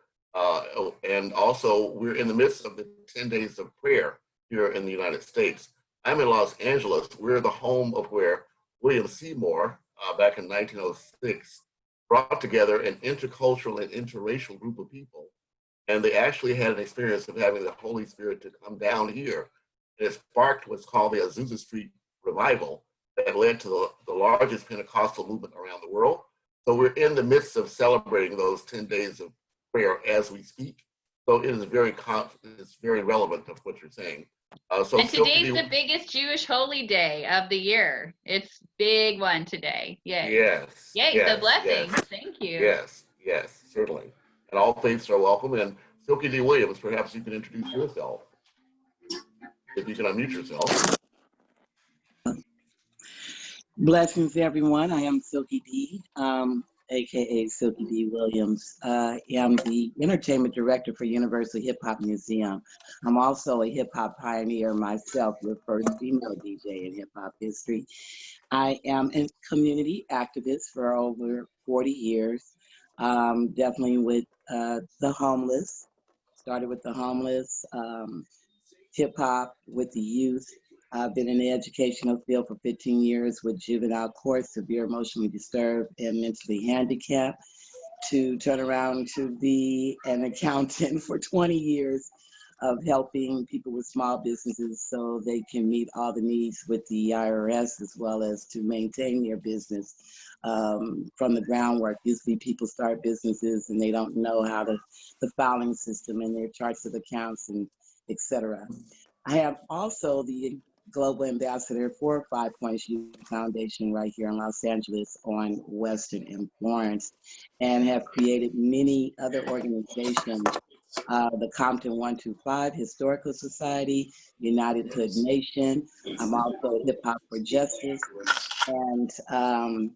S1: And also, we're in the midst of the 10 days of prayer here in the United States. I'm in Los Angeles. We're the home of where William Seymour, back in 1906, brought together an intercultural and interracial group of people. And they actually had an experience of having the Holy Spirit to come down here. And it sparked what's called the Azusa Street Revival that led to the largest Pentecostal movement around the world. So we're in the midst of celebrating those 10 days of prayer as we speak. So it is very relevant of what you're saying. And
S7: today's the biggest Jewish holy day of the year. It's big one today. Yay.
S1: Yes.
S7: Yay,
S1: yes,
S7: the blessings.
S1: Yes,
S7: Thank you.
S1: Yes, certainly. And all faiths are welcome. And Silky D. Williams, perhaps you can introduce yourself. If you can unmute yourself.
S8: Blessings, everyone. I am Silky D, aka Silky D. Williams. I am the entertainment director for Universal Hip Hop Museum. I'm also a hip hop pioneer myself, the first female DJ in hip hop history. I am a community activist for over 40 years, definitely with the homeless. Started with the homeless, hip hop with the youth. I've been in the educational field for 15 years with juvenile court, severe emotionally disturbed and mentally handicapped, to turn around to be an accountant for 20 years of helping people with small businesses so they can meet all the needs with the IRS, as well as to maintain their business from the groundwork. Usually people start businesses and they don't know how the filing system and their charts of accounts and et cetera. I have also the global ambassador for 5 Points Youth Foundation right here in Los Angeles on Western and Florence, and have created many other organizations, the Compton 125 Historical Society, United Hood Nation. I'm also Hip Hop for Justice, and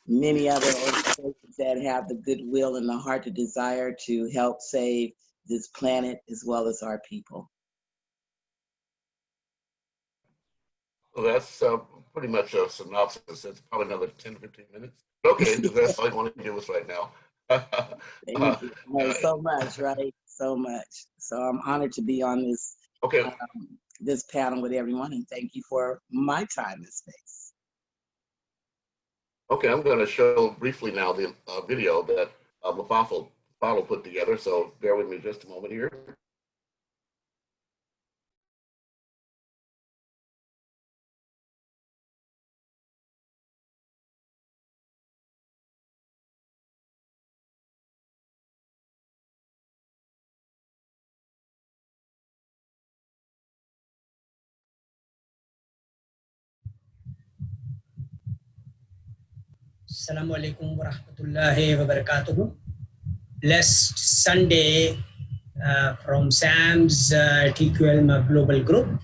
S8: many other organizations that have the goodwill and the heart to desire to help save this planet as well as our people.
S1: Well, that's pretty much a synopsis. It's probably another 10, 15 minutes. Okay, that's all you want to give us right now.
S8: Thank you so much, right? So much. So I'm honored to be on this, this panel with everyone, and thank you for my time and space.
S1: Okay, I'm going to show briefly now the video that Mufaddal put together, so bear with me just a moment here.
S2: Assalamu alaikum wa rahmatullahi wa barakatuhu. Blessed Sunday from SAMS TQL Global Group.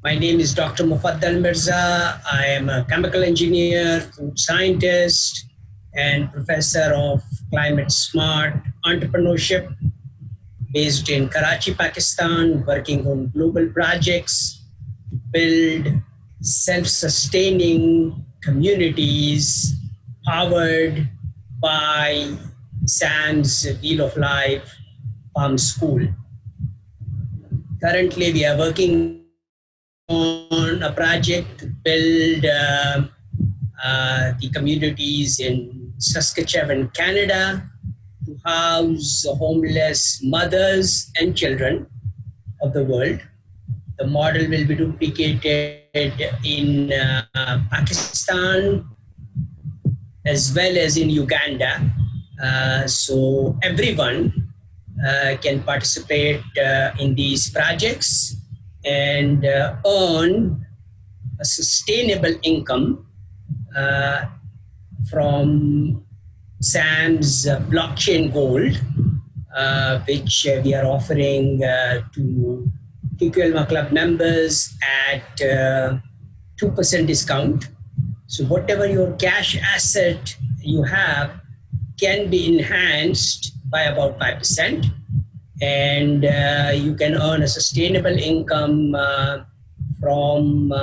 S2: My name is Dr. Mufaddal Mirza. I am a chemical engineer, food scientist, and professor of Climate Smart Entrepreneurship based in Karachi, Pakistan, working on global projects, build self-sustaining communities powered by SAMS Wheel of Life Farm School. Currently, we are working on a project to build the communities in Saskatchewan, Canada, to house the homeless mothers and children of the world. The model will be duplicated in Pakistan as well as in Uganda. So everyone can participate in these projects and earn a sustainable income from SAMS blockchain gold, which we are offering to TQLMA Club members at 2% discount. So whatever your cash asset you have can be enhanced by about 5%, and you can earn a sustainable income from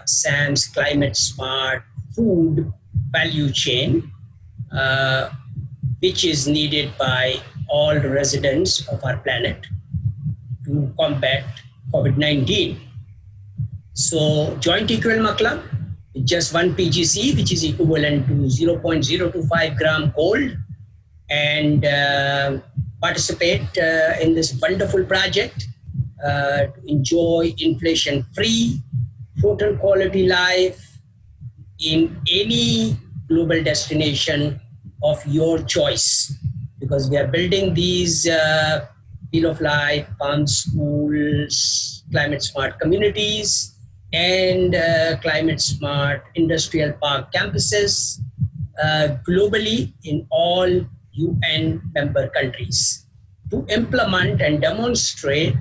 S2: SAM's Climate Smart food value chain, which is needed by all the residents of our planet to combat COVID-19. So join TQLMA Club with just 1 PGC, which is equivalent to 0.025 gram gold, and participate in this wonderful project to enjoy inflation-free, total quality life in any global destination of your choice. Because we are building these Wheel of Life, Palm Schools, Climate Smart communities, and Climate Smart Industrial Park campuses globally in all UN member countries to implement and demonstrate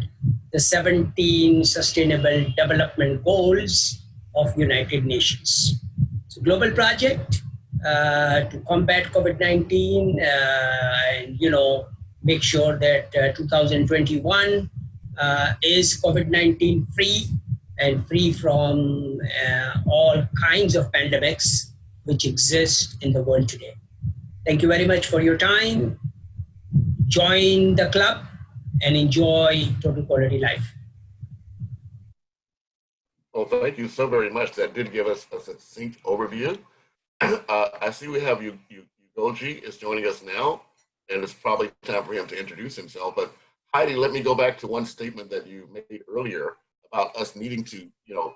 S2: the 17 Sustainable Development Goals of United Nations. It's a global project to combat COVID-19 and, you know, make sure that 2021 is COVID-19 free and free from all kinds of pandemics which exist in the world today. Thank you very much for your time. Join the club and enjoy total quality life.
S1: Well, thank you so very much. That did give us a succinct overview. I see we have Ugoji is joining us now, and it's probably time for him to introduce himself. But Heidi, let me go back to one statement that you made earlier about us needing to, you know,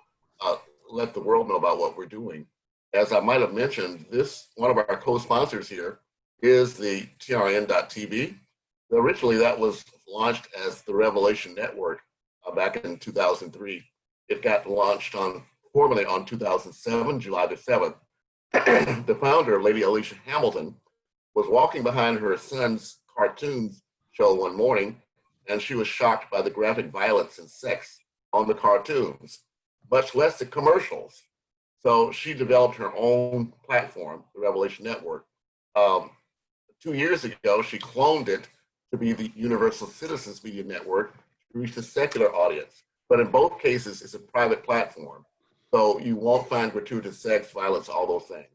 S1: let the world know about what we're doing. As I might have mentioned, one of our co-sponsors here is the TRN.TV. Originally, that was launched as the Revelation Network back in 2003. It got launched formally on 2007, July the 7th. The founder, Lady Alicia Hamilton, was walking behind her son's cartoons show one morning, and she was shocked by the graphic violence and sex on the cartoons, much less the commercials. So she developed her own platform, the Revelation Network. 2 years ago, she cloned it to be the Universal Citizens Media Network to reach the secular audience. But in both cases, it's a private platform. So you won't find gratuitous sex, violence, all those things.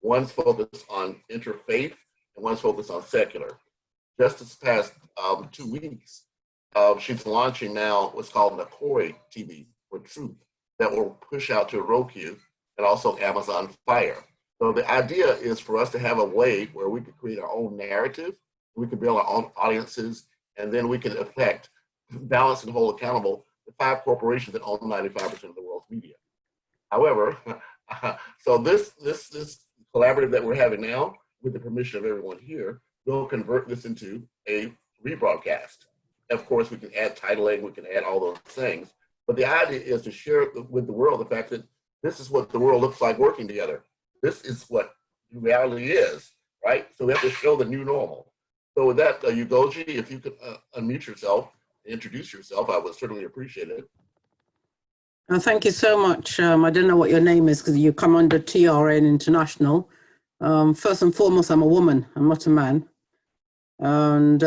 S1: One's focused on interfaith and one's focused on secular. Just this past 2 weeks, she's launching now what's called Nokore TV for Truth that will push out to Roku and also Amazon Fire. So the idea is for us to have a way where we could create our own narrative, we can build our own audiences, and then we can affect, balance, and hold accountable the 5 corporations that own 95% of the world's media. However, so this collaborative that we're having now, with the permission of everyone here, we'll convert this into a rebroadcast. Of course, we can add titling, we can add all those things, but the idea is to share with the world the fact that this is what the world looks like working together. This is what reality is, right? So we have to show the new normal. So with that, Ugoji, if you could unmute yourself, introduce yourself, I would certainly appreciate it.
S9: Thank you so much. I don't know what your name is because you come under TRN International. First and foremost, I'm a woman, I'm not a man. And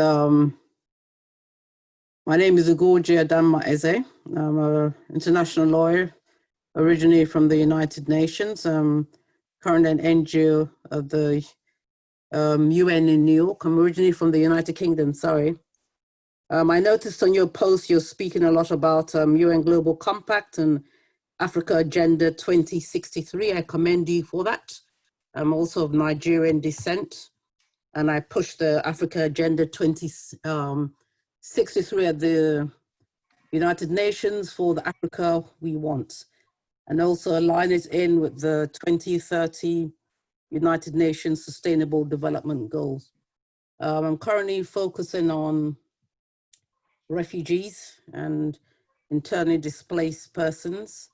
S9: my name is Ugoji Adama Eze. I'm an international lawyer, originally from the United Nations. I'm currently an NGO of the UN in New York. I'm originally from the United Kingdom, sorry. I noticed on your post, you're speaking a lot about UN Global Compact and Africa Agenda 2063. I commend you for that. I'm also of Nigerian descent, and I pushed the Africa Agenda 2063 at the United Nations for the Africa we want. and also align it in with the 2030 United Nations Sustainable Development Goals. I'm currently focusing on refugees and internally displaced persons.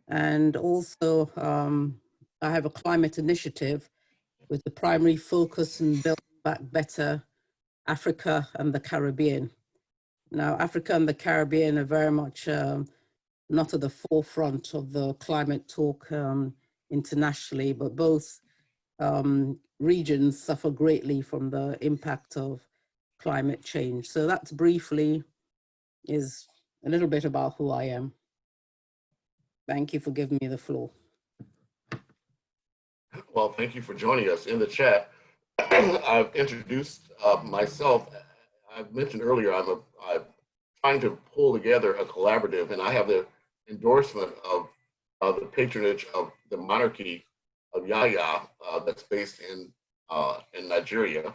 S9: And also I have a climate initiative with the primary focus on building back better Africa and the Caribbean. Now, Africa and the Caribbean are very much not at the forefront of the climate talk internationally, but both regions suffer greatly from the impact of climate change. So that's briefly is a little bit about who I am. Thank you for giving me the floor.
S1: Well, thank you for joining us in the chat. I've introduced myself. I've mentioned earlier, I'm trying to pull together a collaborative, and I have the endorsement of the patronage of the monarchy of Yaya that's based in Nigeria,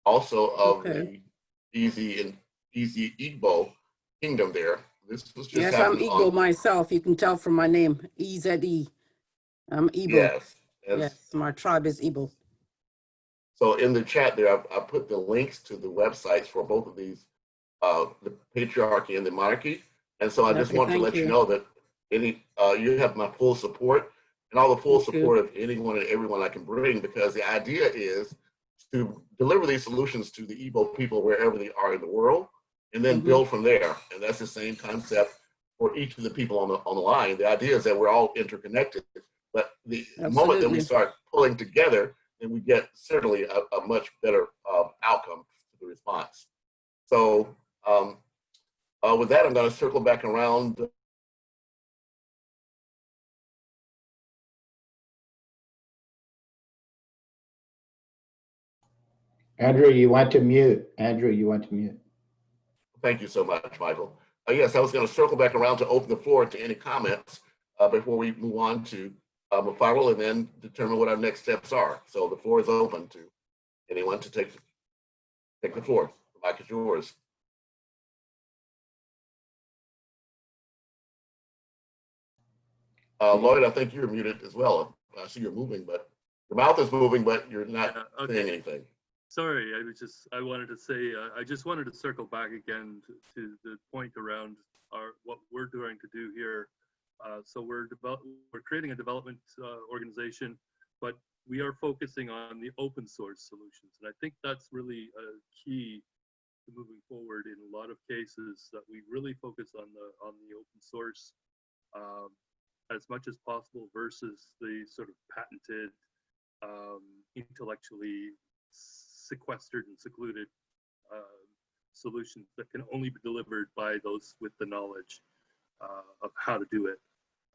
S1: also of the Easy Igbo kingdom there. This was just
S9: yes, I'm Igbo myself. You can tell from my name, EZE. I'm Igbo.
S1: Yes,
S9: yes, my tribe is Igbo.
S1: So in the chat there, I put the links to the websites for both of these, the patriarchy and the monarchy. And so I just want to let you know that you have my full support and all the full support of anyone and everyone I can bring, because the idea is to deliver these solutions to the Igbo people wherever they are in the world, and then build from there. And that's the same concept for each of the people on the line. The idea is that we're all interconnected, but the moment that we start pulling together, then we get certainly a much better outcome to the response. So with that, I'm going to circle back around.
S3: Andrew, you went to mute. Andrew, you went to mute.
S1: Thank you so much, Michael. Yes, I was going to circle back around to open the floor to any comments before we move on to Mufaddal and then determine what our next steps are. So the floor is open to anyone to take the floor. The mic is yours. Lloyd, I think you're muted as well. I see you're moving, but your mouth is moving, but you're not saying anything.
S6: Sorry, I wanted to say, I just wanted to circle back again to the point around what we're trying to do here. So we're creating a development organization, but we are focusing on the open source solutions. And I think that's really a key to moving forward in a lot of cases, that we really focus on the open source as much as possible versus the sort of patented, intellectually sequestered and secluded solutions that can only be delivered by those with the knowledge of how to do it.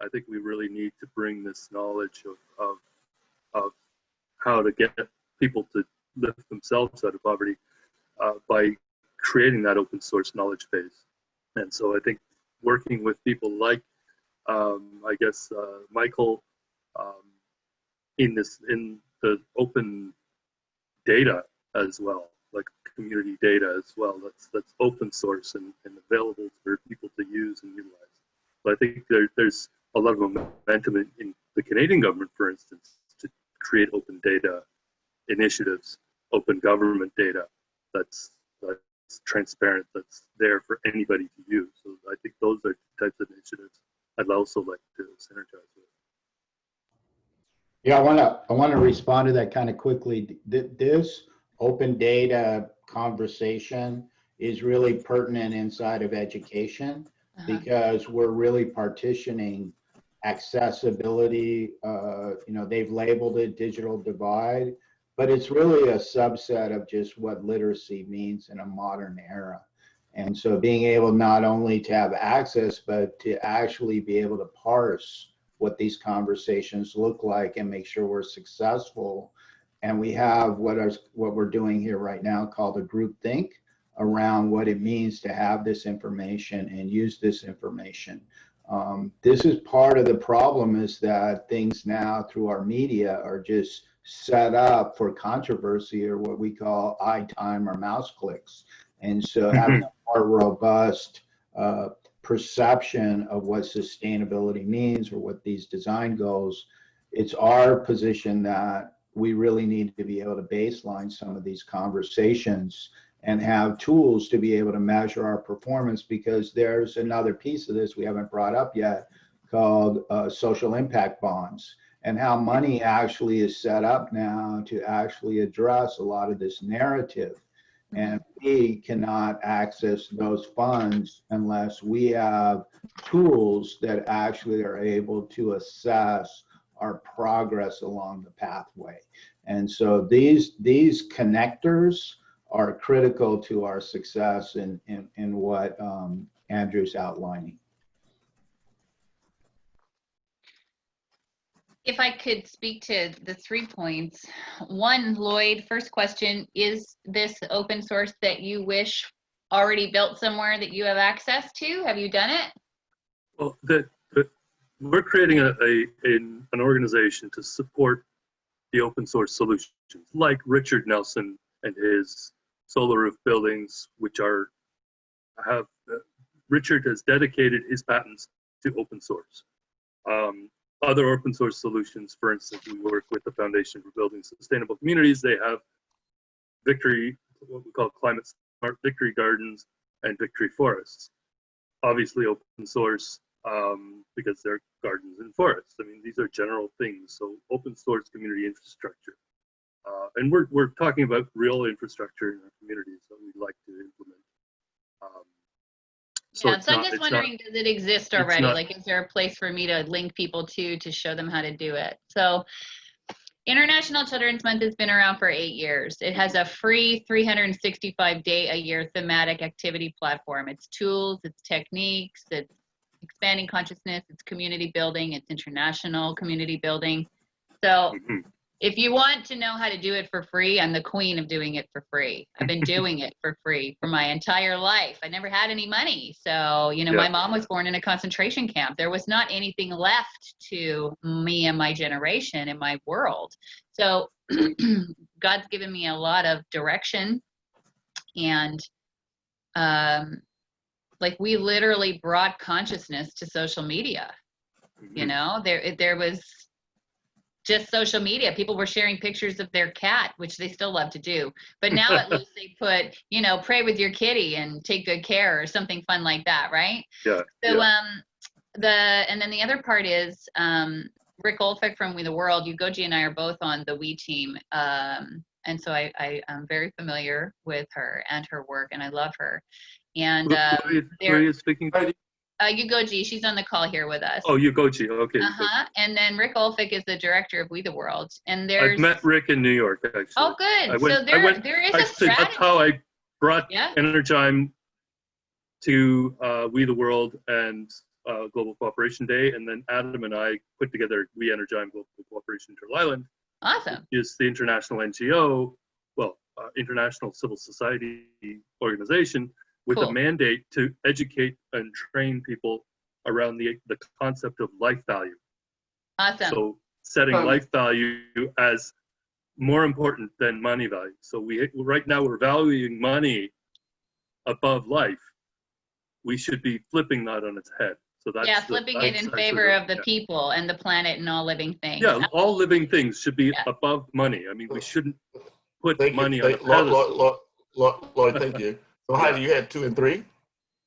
S6: I think we really need to bring this knowledge of how to get people to lift themselves out of poverty by creating that open source knowledge base. And so I think working with people like, I guess, Michael, in the open data as well, like community data as well, that's open source and available for people to use and utilize. But I think there's a lot of momentum in the Canadian government, for instance, to create open data initiatives, open government data that's transparent, that's there for anybody to use. So I think those are types of initiatives I'd also like to synergize with.
S3: Yeah, I want to respond to that kind of quickly. This open data conversation is really pertinent inside of education, because we're really partitioning accessibility. They've labeled it digital divide, but it's really a subset of just what literacy means in a modern era. And so being able not only to have access, but to actually be able to parse what these conversations look like and make sure we're successful. And we have what we're doing here right now called a group think around what it means to have this information and use this information. This is part of the problem, is that things now through our media are just set up for controversy, or what we call eye time or mouse clicks. And so having a more robust perception of what sustainability means or what these design goals, it's our position that we really need to be able to baseline some of these conversations and have tools to be able to measure our performance, because there's another piece of this we haven't brought up yet called social impact bonds, and how money actually is set up now to actually address a lot of this narrative. And we cannot access those funds unless we have tools that actually are able to assess our progress along the pathway. And so these connectors are critical to our success in what Andrew's outlining.
S7: If I could speak to the 3 points. One, Lloyd, first question, is this open source that you wish already built somewhere that you have access to? Have you done it?
S6: Well, we're creating an organization to support the open source solutions, like Richard Nelson and his SolaRoof buildings, which Richard has dedicated his patents to open source. Other open source solutions, for instance, we work with the Foundation for Building Sustainable Communities. They have Victory, what we call Climate Smart Victory Gardens and Victory Forests. Obviously open source because they're gardens and forests. I mean, these are general things. So open source community infrastructure. And we're talking about real infrastructure in our communities that we'd like to implement. So
S7: yeah, so I'm just wondering, does it exist already? Like, is there a place for me to link people to show them how to do it? So International Children's Month has been around for 8 years. It has a free 365-day-a-year thematic activity platform. It's tools, it's techniques, it's expanding consciousness, it's community building, it's international community building. So if you want to know how to do it for free, I'm the queen of doing it for free. I've been doing it for free for my entire life. I never had any money. So, you know, my mom was born in a concentration camp. There was not anything left to me and my generation in my world. So God's given me a lot of direction. And like, we literally brought consciousness to social media. You know, there was just social media. People were sharing pictures of their cat, which they still love to do. But now at least they put, you know, pray with your kitty and take good care or something fun like that, right?
S6: Yeah.
S7: So and then the other part is Rick Olfek from We the World. Ugoji and I are both on the We team. And so I am very familiar with her and her work, and I love her. And
S6: who are you speaking?
S7: Ugoji, she's on the call here with us.
S6: Oh, Ugoji, okay.
S7: And then Rick Olfek is the director of We the World. And there's...
S6: I've met Rick in New York, actually.
S7: Oh, good. So there is a strategy.
S6: That's how I brought Energime to We the World and Global Cooperation Day. And then Adam and I put together We Energime Global Cooperation Turtle Island.
S7: Awesome.
S6: Is the international NGO, international civil society organization, with a mandate to educate and train people around the concept of life value.
S7: Awesome.
S6: So setting life value as more important than money value. So right now we're valuing money above life. We should be flipping that on its head. So that's
S7: flipping it in favor of the people and the planet and all living things.
S6: Yeah, all living things should be above money. I mean, we shouldn't put money on a pedestal.
S1: Lloyd, thank you. So Heidi, you had 2 and 3?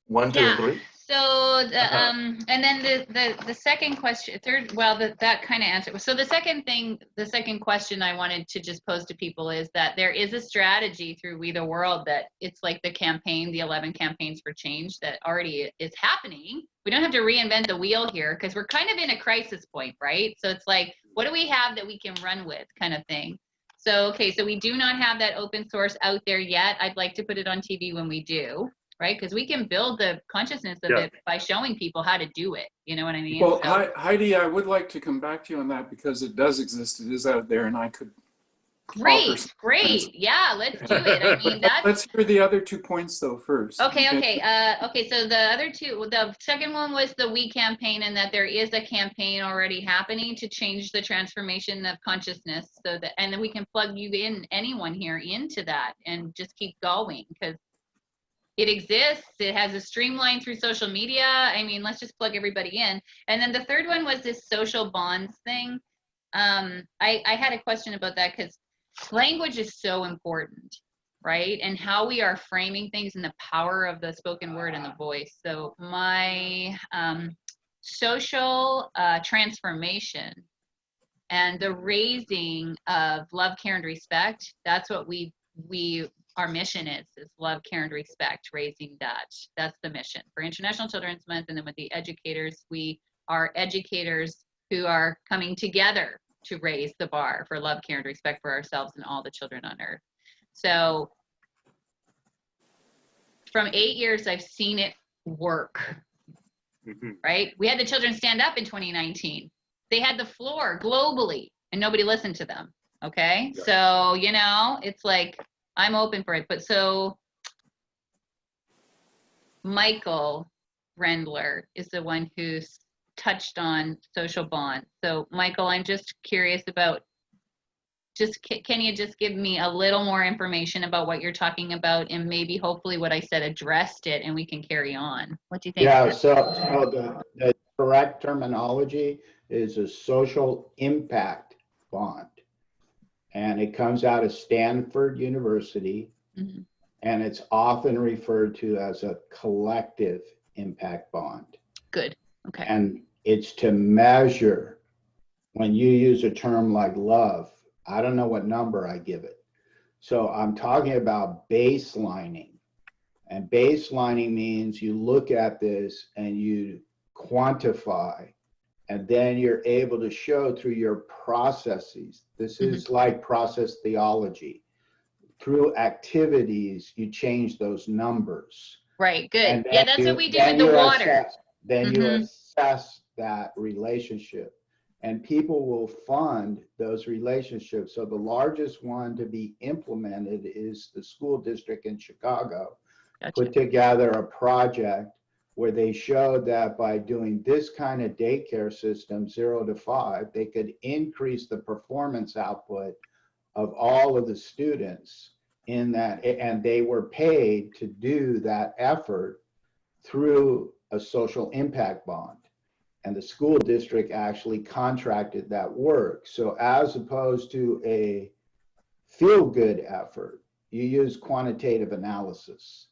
S1: 1, 2, and 3?
S7: So and then the second question, that kind of answered. So the second question I wanted to just pose to people is that there is a strategy through We the World that it's like the campaign, the 11 campaigns for change that already is happening. We don't have to reinvent the wheel here because we're kind of in a crisis point, right? So it's like, what do we have that we can run with, kind of thing. So, okay, so we do not have that open source out there yet. I'd like to put it on TV when we do, right? Because we can build the consciousness of it by showing people how to do it. You know what I mean?
S4: Well, Heidi, I would like to come back to you on that because it does exist. It is out there, and I could.
S7: Great. Yeah, let's do it. I mean,
S4: let's hear the other 2 points though first.
S7: Okay. So the other 2, the second one was the We campaign, and that there is a campaign already happening to change the transformation of consciousness, so that, and then we can plug anyone here into that, and just keep going, because it exists. It has a streamline through social media. I mean, let's just plug everybody in. And then the third one was this social bonds thing. I had a question about that because language is so important, right? And how we are framing things and the power of the spoken word and the voice. So my social transformation and the raising of love, care, and respect, that's what our mission is love, care, and respect, raising that. That's the mission for International Children's Month. And then with the educators, we are educators who are coming together to raise the bar for love, care, and respect for ourselves and all the children on earth. So from 8 years, I've seen it work, right? We had the children stand up in 2019. They had the floor globally and nobody listened to them, okay? Yeah. So, you know, it's like, I'm open for it. But so Michael Rendler is the one who's touched on social bonds. So Michael, I'm just curious about, can you just give me a little more information about what you're talking about, and maybe hopefully what I said addressed it and we can carry on. What do you think?
S3: Yeah, so the correct terminology is a social impact bond. And it comes out of Stanford University, and it's often referred to as a collective impact bond.
S7: Good, okay.
S3: And it's to measure, when you use a term like love, I don't know what number I give it. So I'm talking about baselining. And baselining means you look at this and you quantify, and then you're able to show through your processes. This is like process theology. Through activities, you change those numbers.
S7: Right, good. Yeah, that's what we do with the water.
S3: Then you assess that relationship. And people will fund those relationships. So the largest one to be implemented is the school district in Chicago. Gotcha. Put together a project where they showed that by doing this kind of daycare system, 0 to 5, they could increase the performance output of all of the students in that, and they were paid to do that effort through a social impact bond. And the school district actually contracted that work. So as opposed to a feel-good effort, you use quantitative analysis.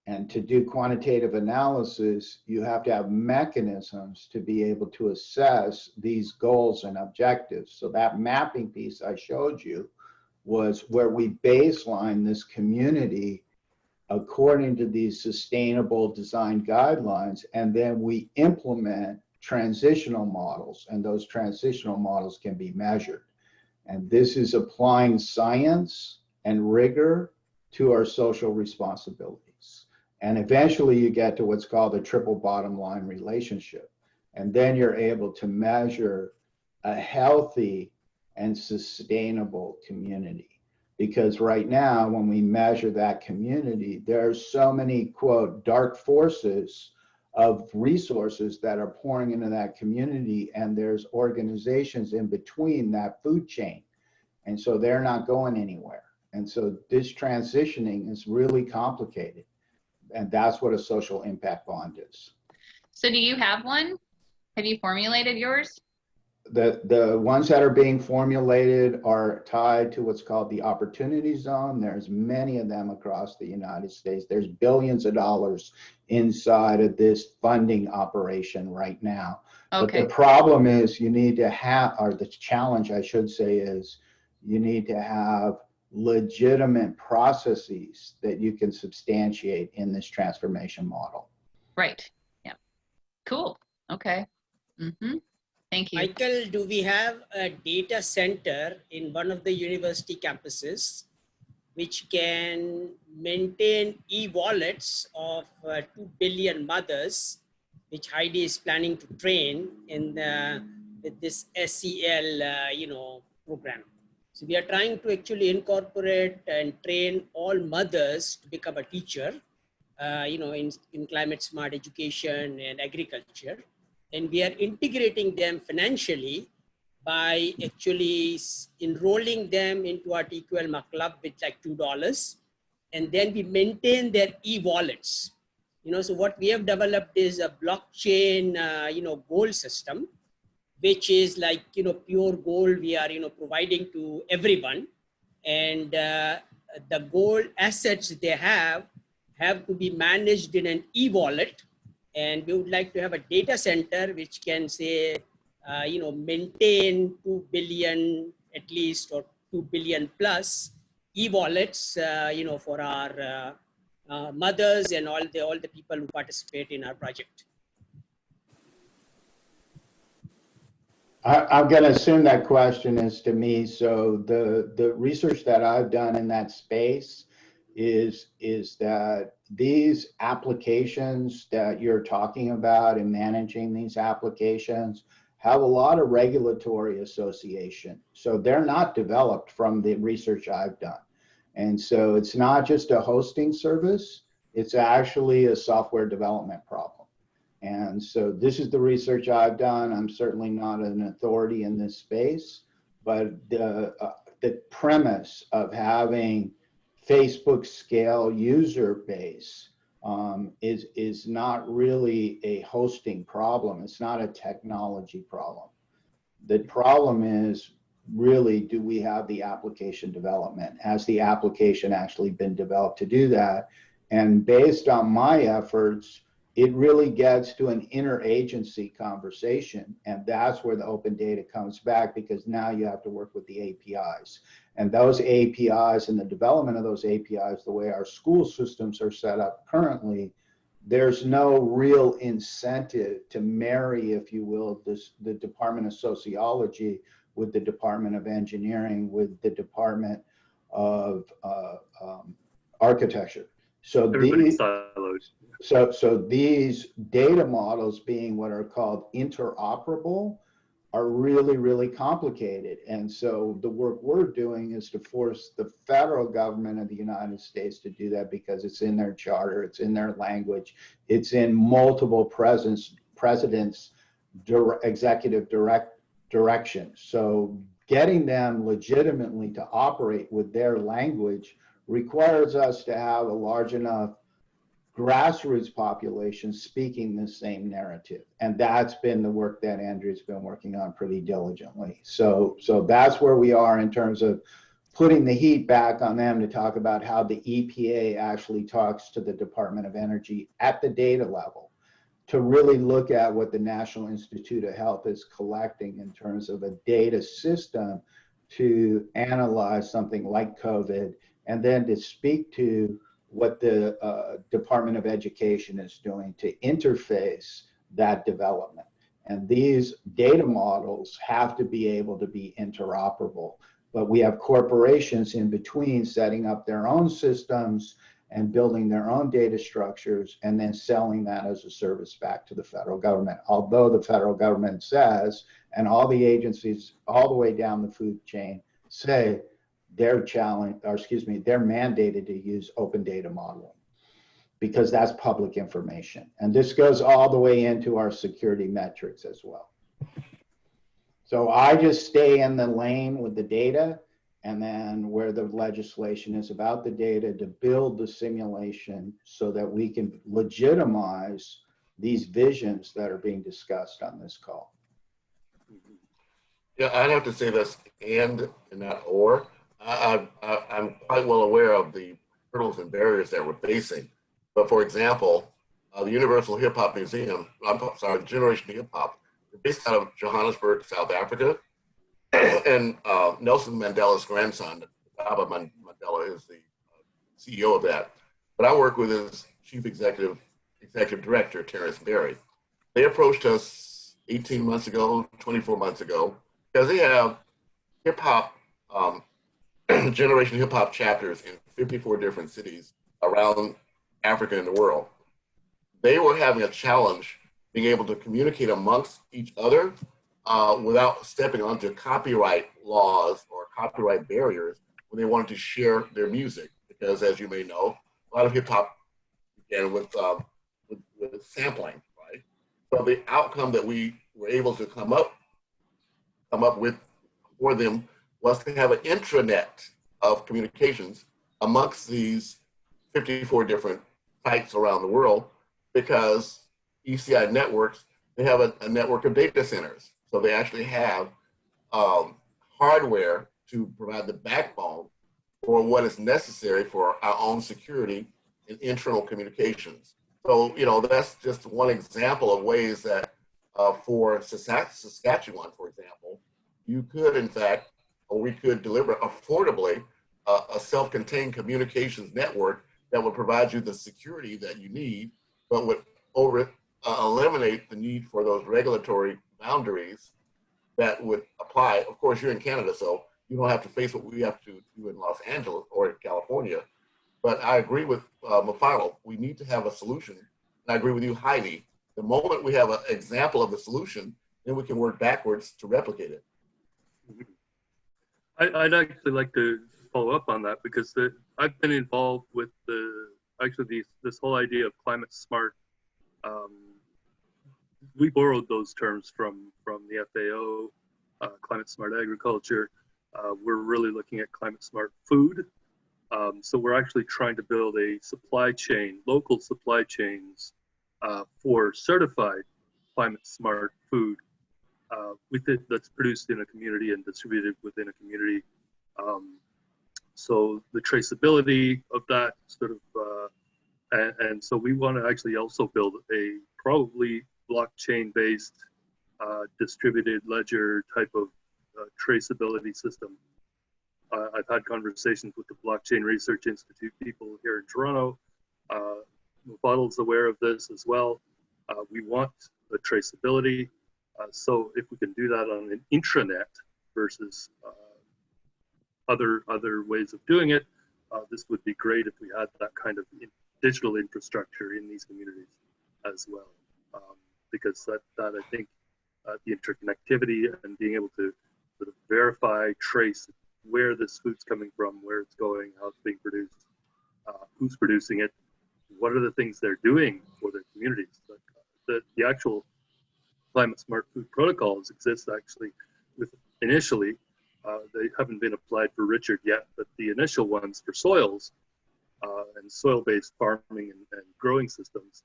S3: And to do quantitative analysis, you have to have mechanisms to be able to assess these goals and objectives. So that mapping piece I showed you was where we baseline this community according to these sustainable design guidelines, and then we implement transitional models, and those transitional models can be measured. And this is applying science and rigor to our social responsibilities. And eventually you get to what's called a triple bottom line relationship. And then you're able to measure a healthy and sustainable community. Because right now, when we measure that community, there are so many, quote, dark forces of resources that are pouring into that community, and there's organizations in between that food chain. And so they're not going anywhere. And so this transitioning is really complicated. And that's what a social impact bond is.
S7: So do you have one? Have you formulated yours?
S3: The ones that are being formulated are tied to what's called the opportunity zone. There's many of them across the United States. There's billions of dollars inside of this funding operation right now. Okay. But the problem is you need to have, or the challenge I should say is, you need to have legitimate processes that you can substantiate in this transformation model.
S7: Right. Yeah. Cool. Okay. Thank you.
S2: Michael, do we have a data center in one of the university campuses which can maintain e-wallets of 2 billion mothers, which Heidi is planning to train in with this SEL, program? So we are trying to actually incorporate and train all mothers to become a teacher, in climate smart education and agriculture. And we are integrating them financially by actually enrolling them into our TQL club with like $2 and then we maintain their e-wallets. So what we have developed is a blockchain, gold system, which is like, pure gold we are, providing to everyone. And the gold assets they have to be managed in an e-wallet. And we would like to have a data center which can say, maintain 2 billion at least, or 2 billion plus e-wallets, for our mothers and all the people who participate in our project.
S3: I'm going to assume that question is to me. So the research that I've done in that space is that these applications that you're talking about and managing these applications have a lot of regulatory association. So they're not developed from the research I've done. And so it's not just a hosting service, it's actually a software development problem. And so this is the research I've done. I'm certainly not an authority in this space, but the premise of having Facebook scale user base is not really a hosting problem. It's not a technology problem. The problem is really, do we have the application development? Has the application actually been developed to do that? And based on my efforts, it really gets to an interagency conversation. And that's where the open data comes back, because now you have to work with the APIs. And those APIs and the development of those APIs, the way our school systems are set up currently, there's no real incentive to marry, if you will, the Department of Sociology with the Department of Engineering, with the Department of Architecture. So these, so these data models, being what are called interoperable, are really, really complicated. And so the work we're doing is to force the federal government of the United States to do that, because it's in their charter, it's in their language, it's in multiple presidents' executive direction. So getting them legitimately to operate with their language requires us to have a large enough grassroots population speaking the same narrative. And that's been the work that Andrew's been working on pretty diligently. So that's where we are in terms of putting the heat back on them to talk about how the EPA actually talks to the Department of Energy at the data level, to really look at what the National Institute of Health is collecting in terms of a data system to analyze something like COVID, and then to speak to what the Department of Education is doing to interface that development. And these data models have to be able to be interoperable. But we have corporations in between setting up their own systems and building their own data structures and then selling that as a service back to the federal government. Although the federal government says, and all the agencies all the way down the food chain say, they're mandated to use open data modeling, because that's public information. And this goes all the way into our security metrics as well. So I just stay in the lane with the data, and then where the legislation is about the data, to build the simulation so that we can legitimize these visions that are being discussed on this call.
S1: Yeah, I'd have to say this and not or. I'm quite well aware of the hurdles and barriers that we're facing. But for example, the Universal Hip Hop Museum, Generation Hip Hop, is based out of Johannesburg, South Africa. And Nelson Mandela's grandson, Baba Mandela, is the CEO of that. But I work with his chief executive director, Terrence Berry. They approached us 18 months ago, 24 months ago, because they have hip hop, Generation Hip Hop chapters in 54 different cities around Africa and the world. They were having a challenge being able to communicate amongst each other without stepping onto copyright laws or copyright barriers when they wanted to share their music. Because as you may know, a lot of hip hop began with sampling, right? So the outcome that we were able to come up with for them was to have an intranet of communications amongst these 54 different sites around the world, because ECI networks, they have a network of data centers. So they actually have hardware to provide the backbone for what is necessary for our own security and internal communications. So, you know, that's just one example of ways that for Saskatchewan, for example, you could, in fact, or we could deliver affordably a self-contained communications network that would provide you the security that you need, but would eliminate the need for those regulatory boundaries that would apply. Of course, you're in Canada, so you don't have to face what we have to do in Los Angeles or in California. But I agree with Mufaddal. We need to have a solution. And I agree with you, Heidi. The moment we have an example of the solution, then we can work backwards to replicate it.
S6: I'd actually like to follow up on that, because I've been involved with this whole idea of climate smart. We borrowed those terms from the FAO, climate smart agriculture. We're really looking at climate smart food. So we're actually trying to build a supply chain, local supply chains for certified climate smart food that's produced in a community and distributed within a community. So the traceability of that sort of, and so we want to actually also build a probably blockchain-based distributed ledger type of traceability system. I've had conversations with the Blockchain Research Institute people here in Toronto. Mufaddal's aware of this as well. We want the traceability. So if we can do that on an intranet versus other ways of doing it, this would be great if we had that kind of digital infrastructure in these communities as well. Because that I think the interconnectivity and being able to sort of verify, trace where this food's coming from, where it's going, how it's being produced, who's producing it, what are the things they're doing for their communities. Like, the actual climate smart food protocols exist actually with initially, they haven't been applied for Richard yet, but the initial ones for soils and soil-based farming and growing systems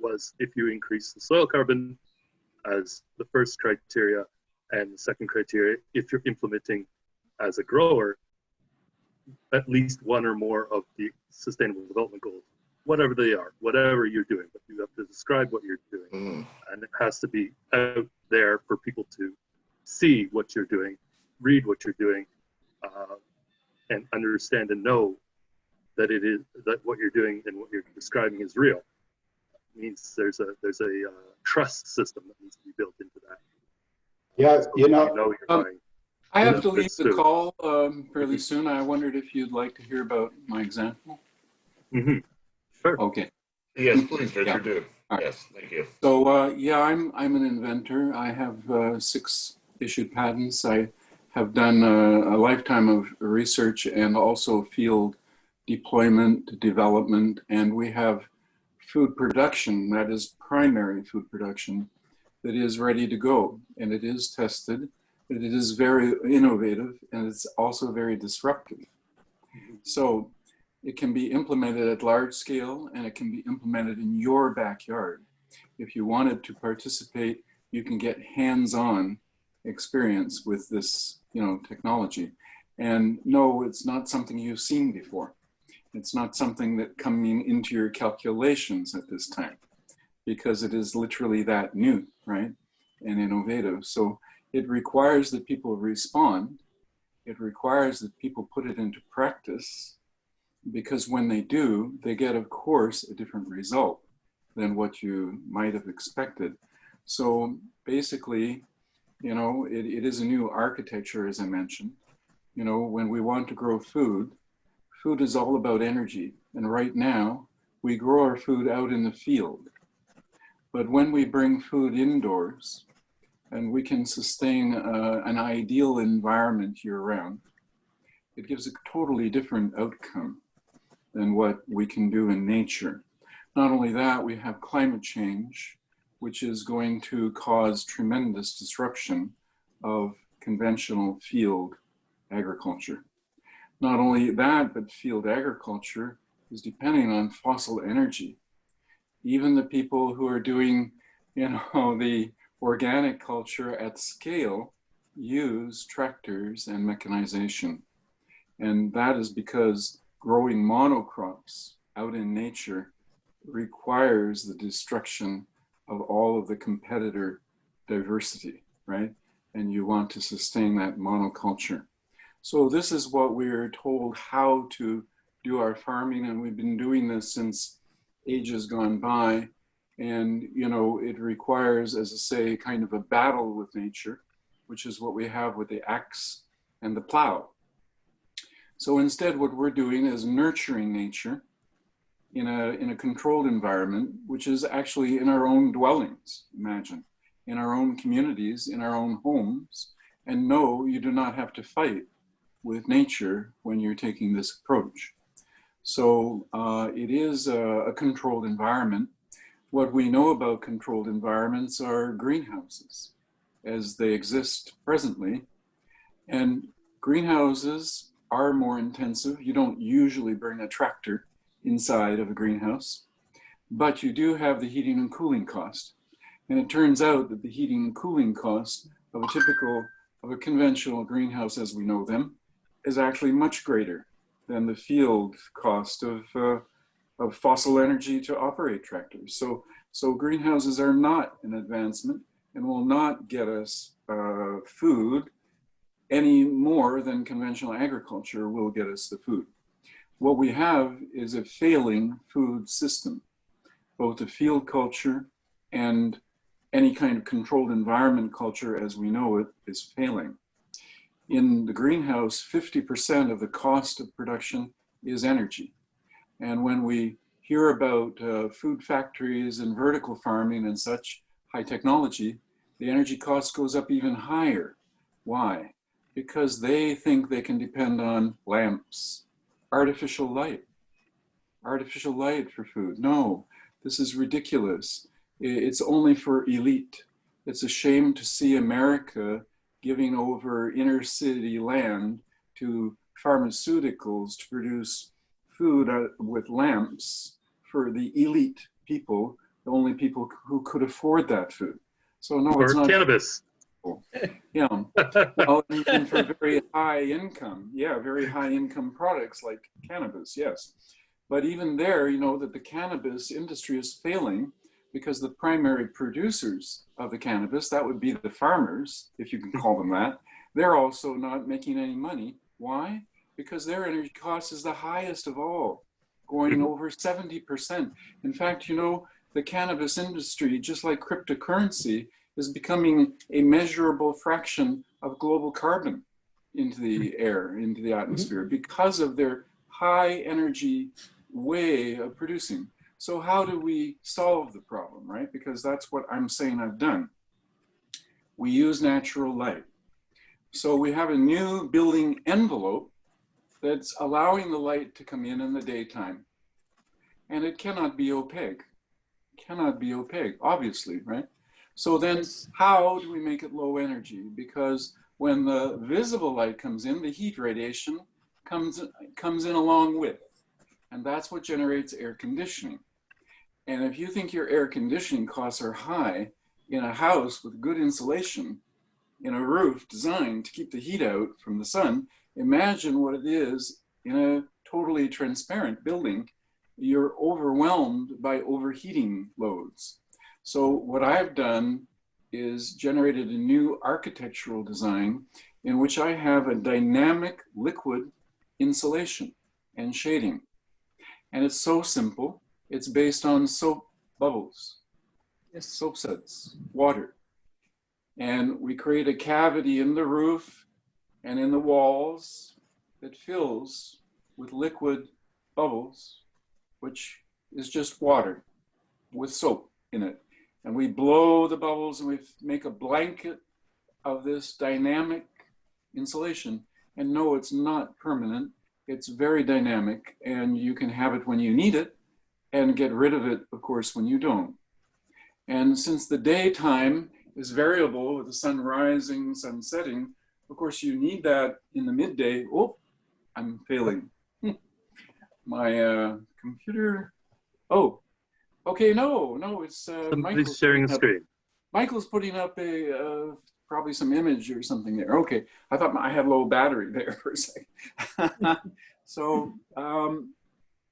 S6: was if you increase the soil carbon as the first criteria, and the second criteria, if you're implementing as a grower, at least one or more of the Sustainable Development Goals, whatever they are, whatever you're doing, but you have to describe what you're doing. And it has to be out there for people to see what you're doing, read what you're doing, and understand and know that that what you're doing and what you're describing is real. It means there's a trust system that needs to be built into that.
S3: Yeah,
S6: so
S3: you know
S6: you're buying.
S4: I have to leave the call fairly soon. I wondered if you'd like to hear about my example.
S6: Sure.
S4: Okay.
S1: Yes, please, Richard, do.
S4: Right.
S1: Yes, thank you.
S4: So yeah, I'm an inventor. I have 6 issued patents. I have done a lifetime of research and also field deployment, development, and we have food production, that is primary food production, that is ready to go, and it is tested. It is very innovative, and it's also very disruptive. So it can be implemented at large scale, and it can be implemented in your backyard. If you wanted to participate, you can get hands-on experience with this, technology. And no, it's not something you've seen before. It's not something that coming into your calculations at this time, because it is literally that new, right, and innovative. So it requires that people respond. It requires that people put it into practice, because when they do, they get, of course, a different result than what you might have expected. So basically, it is a new architecture, as I mentioned. When we want to grow food, food is all about energy. And right now, we grow our food out in the field. But when we bring food indoors, and we can sustain an ideal environment year-round, it gives a totally different outcome than what we can do in nature. Not only that, we have climate change, which is going to cause tremendous disruption of conventional field agriculture. Not only that, but field agriculture is depending on fossil energy. Even the people who are doing, you know, the organic culture at scale use tractors and mechanization. And that is because growing monocrops out in nature requires the destruction of all of the competitor diversity, right? And you want to sustain that monoculture. So this is what we're told how to do our farming, and we've been doing this since ages gone by. And, you know, it requires, as I say, kind of a battle with nature, which is what we have with the axe and the plow. So instead, what we're doing is nurturing nature in a controlled environment, which is actually in our own dwellings, imagine, in our own communities, in our own homes. And no, you do not have to fight with nature when you're taking this approach. So it is a controlled environment. What we know about controlled environments are greenhouses as they exist presently. And greenhouses are more intensive. You don't usually bring a tractor inside of a greenhouse, but you do have the heating and cooling cost. And it turns out that the heating and cooling cost of a conventional greenhouse as we know them is actually much greater than the field cost of fossil energy to operate tractors. So greenhouses are not an advancement and will not get us food any more than conventional agriculture will get us the food. What we have is a failing food system. Both the field culture and any kind of controlled environment culture as we know it is failing. In the greenhouse, 50% of the cost of production is energy. And when we hear about food factories and vertical farming and such high technology, the energy cost goes up even higher. Why? Because they think they can depend on lamps, artificial light for food. No, this is ridiculous. It's only for elite. It's a shame to see America giving over inner city land to pharmaceuticals to produce food with lamps for the elite people, the only people who could afford that food. So no,
S6: or
S4: it's not
S6: cannabis.
S4: Yeah, well, and for very high income, yeah, very high income products like cannabis, yes. But even there, you know that the cannabis industry is failing because the primary producers of the cannabis, that would be the farmers, if you can call them that, they're also not making any money. Why? Because their energy cost is the highest of all, going over 70%. In fact, you know, the cannabis industry, just like cryptocurrency, is becoming a measurable fraction of global carbon into the air, into the atmosphere, because of their high energy way of producing. So how do we solve the problem, right? Because that's what I'm saying I've done. We use natural light. So we have a new building envelope that's allowing the light to come in the daytime. And it cannot be opaque. Cannot be opaque, obviously, right? So then how do we make it low energy? Because when the visible light comes in, the heat radiation comes in along with, and that's what generates air conditioning. And if you think your air conditioning costs are high in a house with good insulation, in a roof designed to keep the heat out from the sun, imagine what it is in a totally transparent building. You're overwhelmed by overheating loads. So what I've done is generated a new architectural design in which I have a dynamic liquid insulation and shading. And it's so simple. It's based on soap bubbles, soap suds, water. And we create a cavity in the roof and in the walls that fills with liquid bubbles, which is just water with soap in it. And we blow the bubbles and we make a blanket of this dynamic insulation. And no, it's not permanent. It's very dynamic, and you can have it when you need it and get rid of it, of course, when you don't. And since the daytime is variable with the sun rising, sun setting, of course, you need that in the midday. Oh, I'm failing. My computer. Oh, okay, no, it's
S6: Somebody's
S4: Michael's
S6: sharing a
S4: putting up-
S6: screen.
S4: Michael's putting up probably some image or something there. Okay, I thought I had low battery there for a second. So,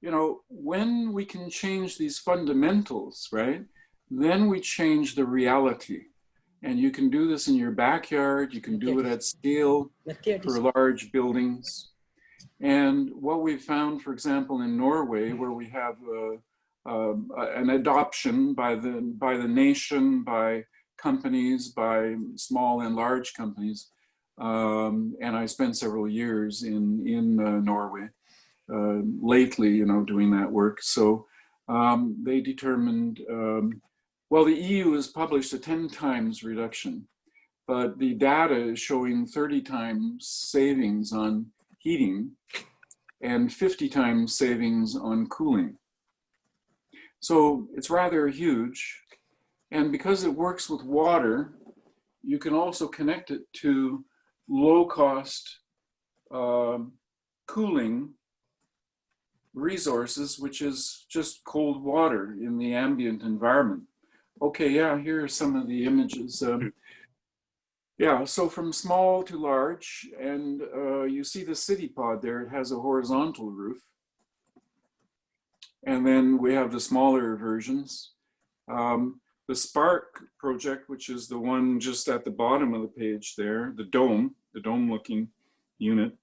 S4: you know, when we can change these fundamentals, right, then we change the reality. And you can do this in your backyard. You can do it at scale for large buildings. And what we've found, for example, in Norway, where we have an adoption by the nation, by companies, by small and large companies, and I spent several years in Norway lately, you know, doing that work. So they determined, well, the EU has published a 10 times reduction, but the data is showing 30 times savings on heating and 50 times savings on cooling. So it's rather huge. And because it works with water, you can also connect it to low cost cooling resources, which is just cold water in the ambient environment. Okay, yeah, here are some of the images. Yeah, so from small to large, and you see the city pod there, it has a horizontal roof. And then we have the smaller versions. The Spark project, which is the one just at the bottom of the page there, the dome looking unit.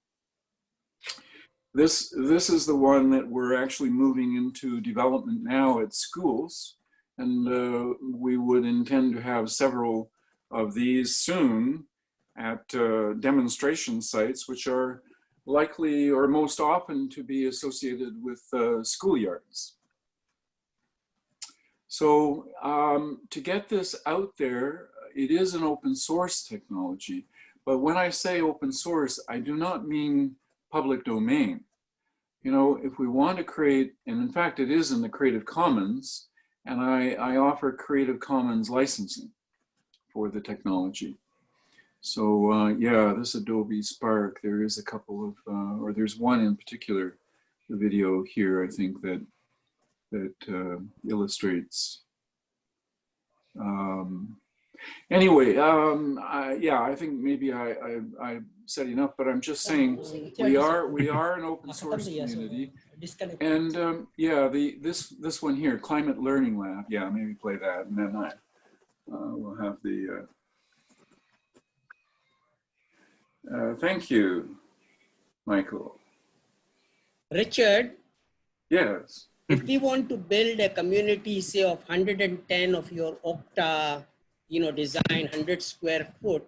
S4: This is the one that we're actually moving into development now at schools. And we would intend to have several of these soon at demonstration sites, which are likely or most often to be associated with schoolyards. So to get this out there, it is an open source technology. But when I say open source, I do not mean public domain. You know, if we want to create, and in fact it is in the Creative Commons, and I offer Creative Commons licensing for the technology. So yeah, this Adobe Spark, there is a couple of, or there's one in particular, the video here, I think that illustrates. Anyway, yeah, I think maybe I'm setting up, but I'm just saying we are an open source community, and yeah, this one here, Climate Learning Lab. Yeah, maybe play that, and then we'll have the. Thank you, Michael.
S2: Richard.
S4: Yes.
S2: If we want to build a community, say of 110 of your Okta, you know, design 100 square foot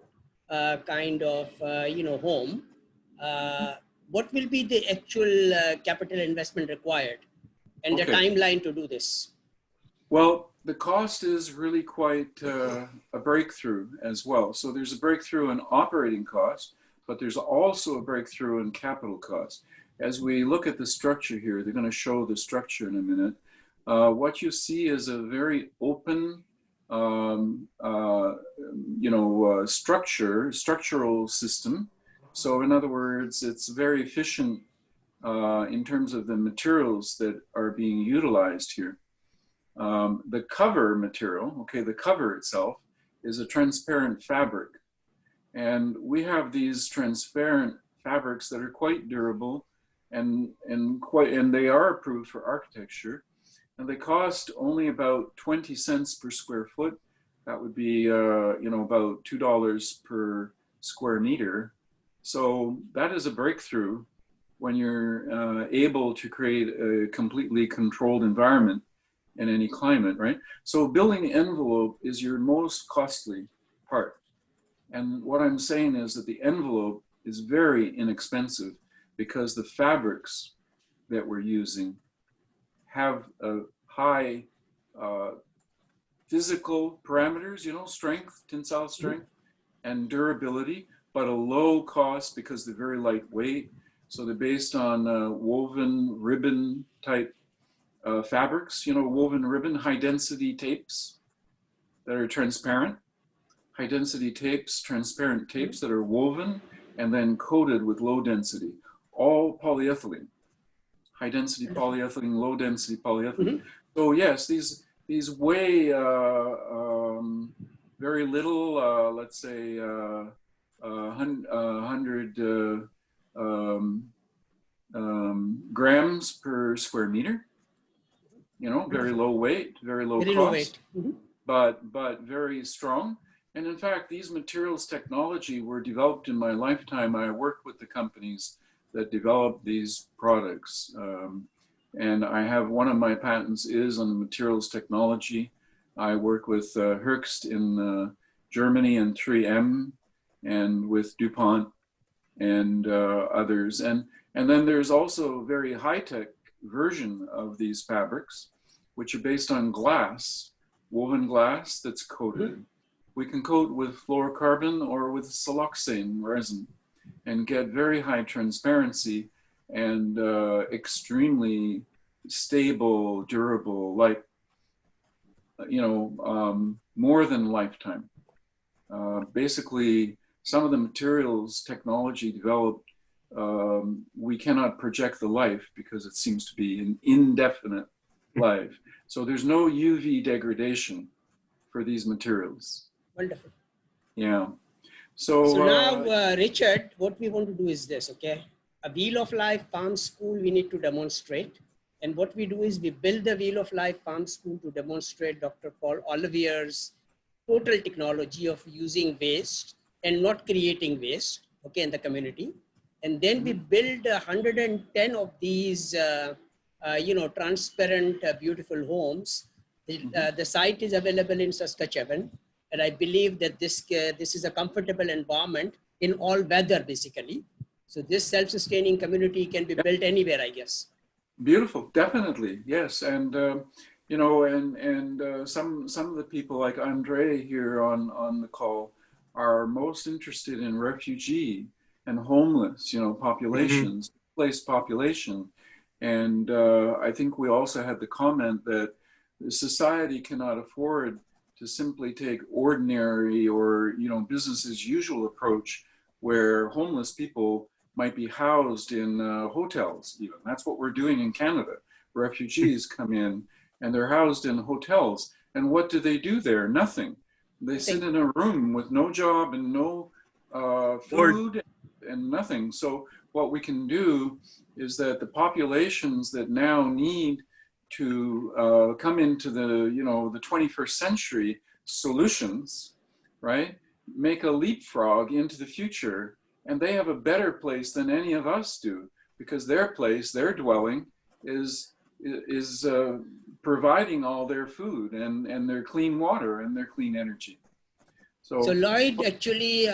S2: kind of, you know, home, what will be the actual capital investment required and the timeline to do this?
S4: Well, the cost is really quite a breakthrough as well. So there's a breakthrough in operating cost, but there's also a breakthrough in capital cost. As we look at the structure here, they're going to show the structure in a minute. What you see is a very open, you know, structural system. So in other words, it's very efficient in terms of the materials that are being utilized here. The cover material, okay, the cover itself is a transparent fabric. And we have these transparent fabrics that are quite durable and they are approved for architecture. And they cost only about 20 cents per square foot. That would be, you know, about $2 per square meter. So that is a breakthrough when you're able to create a completely controlled environment in any climate, right? So building the envelope is your most costly part. And what I'm saying is that the envelope is very inexpensive because the fabrics that we're using have a high physical parameters, you know, strength, tensile strength, and durability, but a low cost because they're very lightweight. So they're based on woven ribbon type fabrics, you know, woven ribbon, high density tapes that are transparent, high density tapes, transparent tapes that are woven and then coated with low density, all polyethylene, high density polyethylene, low density polyethylene. So yes, these weigh very little, let's say 100 grams per square meter. You know, very low weight, very low cost, but very strong. And in fact, these materials technology were developed in my lifetime. I worked with the companies that developed these products. And I have one of my patents is on the materials technology. I work with Höchst in Germany and 3M and with DuPont and others. And then there's also a very high-tech version of these fabrics, which are based on glass, woven glass that's coated. We can coat with fluorocarbon or with siloxane resin and get very high transparency and extremely stable, durable, like, you know, more than lifetime. Basically, some of the materials technology developed, we cannot project the life because it seems to be an indefinite life. So there's no UV degradation for these materials.
S2: Wonderful.
S4: Yeah. So
S2: now, Richard, what we want to do is this, okay? A Wheel of Life Farm School, we need to demonstrate. And what we do is we build the Wheel of Life Farm School to demonstrate Dr. Paul Olivier's total technology of using waste and not creating waste, okay, in the community. And then we build 110 of these, you know, transparent, beautiful homes. The site is available in Saskatchewan. And I believe that this is a comfortable environment in all weather, basically. So this self-sustaining community can be built anywhere, I guess.
S4: Beautiful, definitely, yes. And, you know, and some of the people like Andre here on the call are most interested in refugee and homeless, you know, populations, displaced population. And I think we also had the comment that society cannot afford to simply take ordinary or, you know, business as usual approach where homeless people might be housed in hotels even. That's what we're doing in Canada. Refugees come in and they're housed in hotels. And what do they do there? Nothing. They sit in a room with no job and no food and nothing. So what we can do is that the populations that now need to come into the, you know, the 21st century solutions, right? Make a leapfrog into the future, and they have a better place than any of us do, because their place, their dwelling is providing all their food and their clean water and their clean energy. So
S2: Lloyd actually,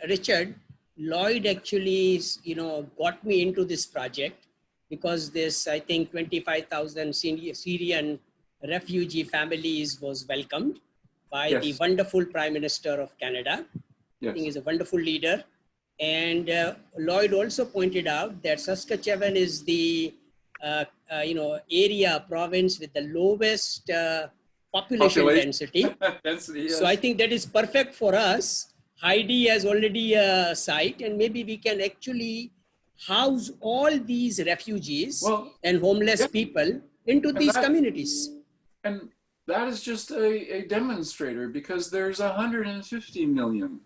S2: Richard, Lloyd actually, you know, got me into this project because this, I think, 25,000 Syrian refugee families was welcomed by the wonderful Prime Minister of Canada. I think he's a wonderful leader. And Lloyd also pointed out that Saskatchewan is the, you know, province with the lowest population density. So I think that is perfect for us. Heidi has already a site, and maybe we can actually house all these refugees and homeless people into these communities.
S4: And that is just a demonstrator, because there's 150 million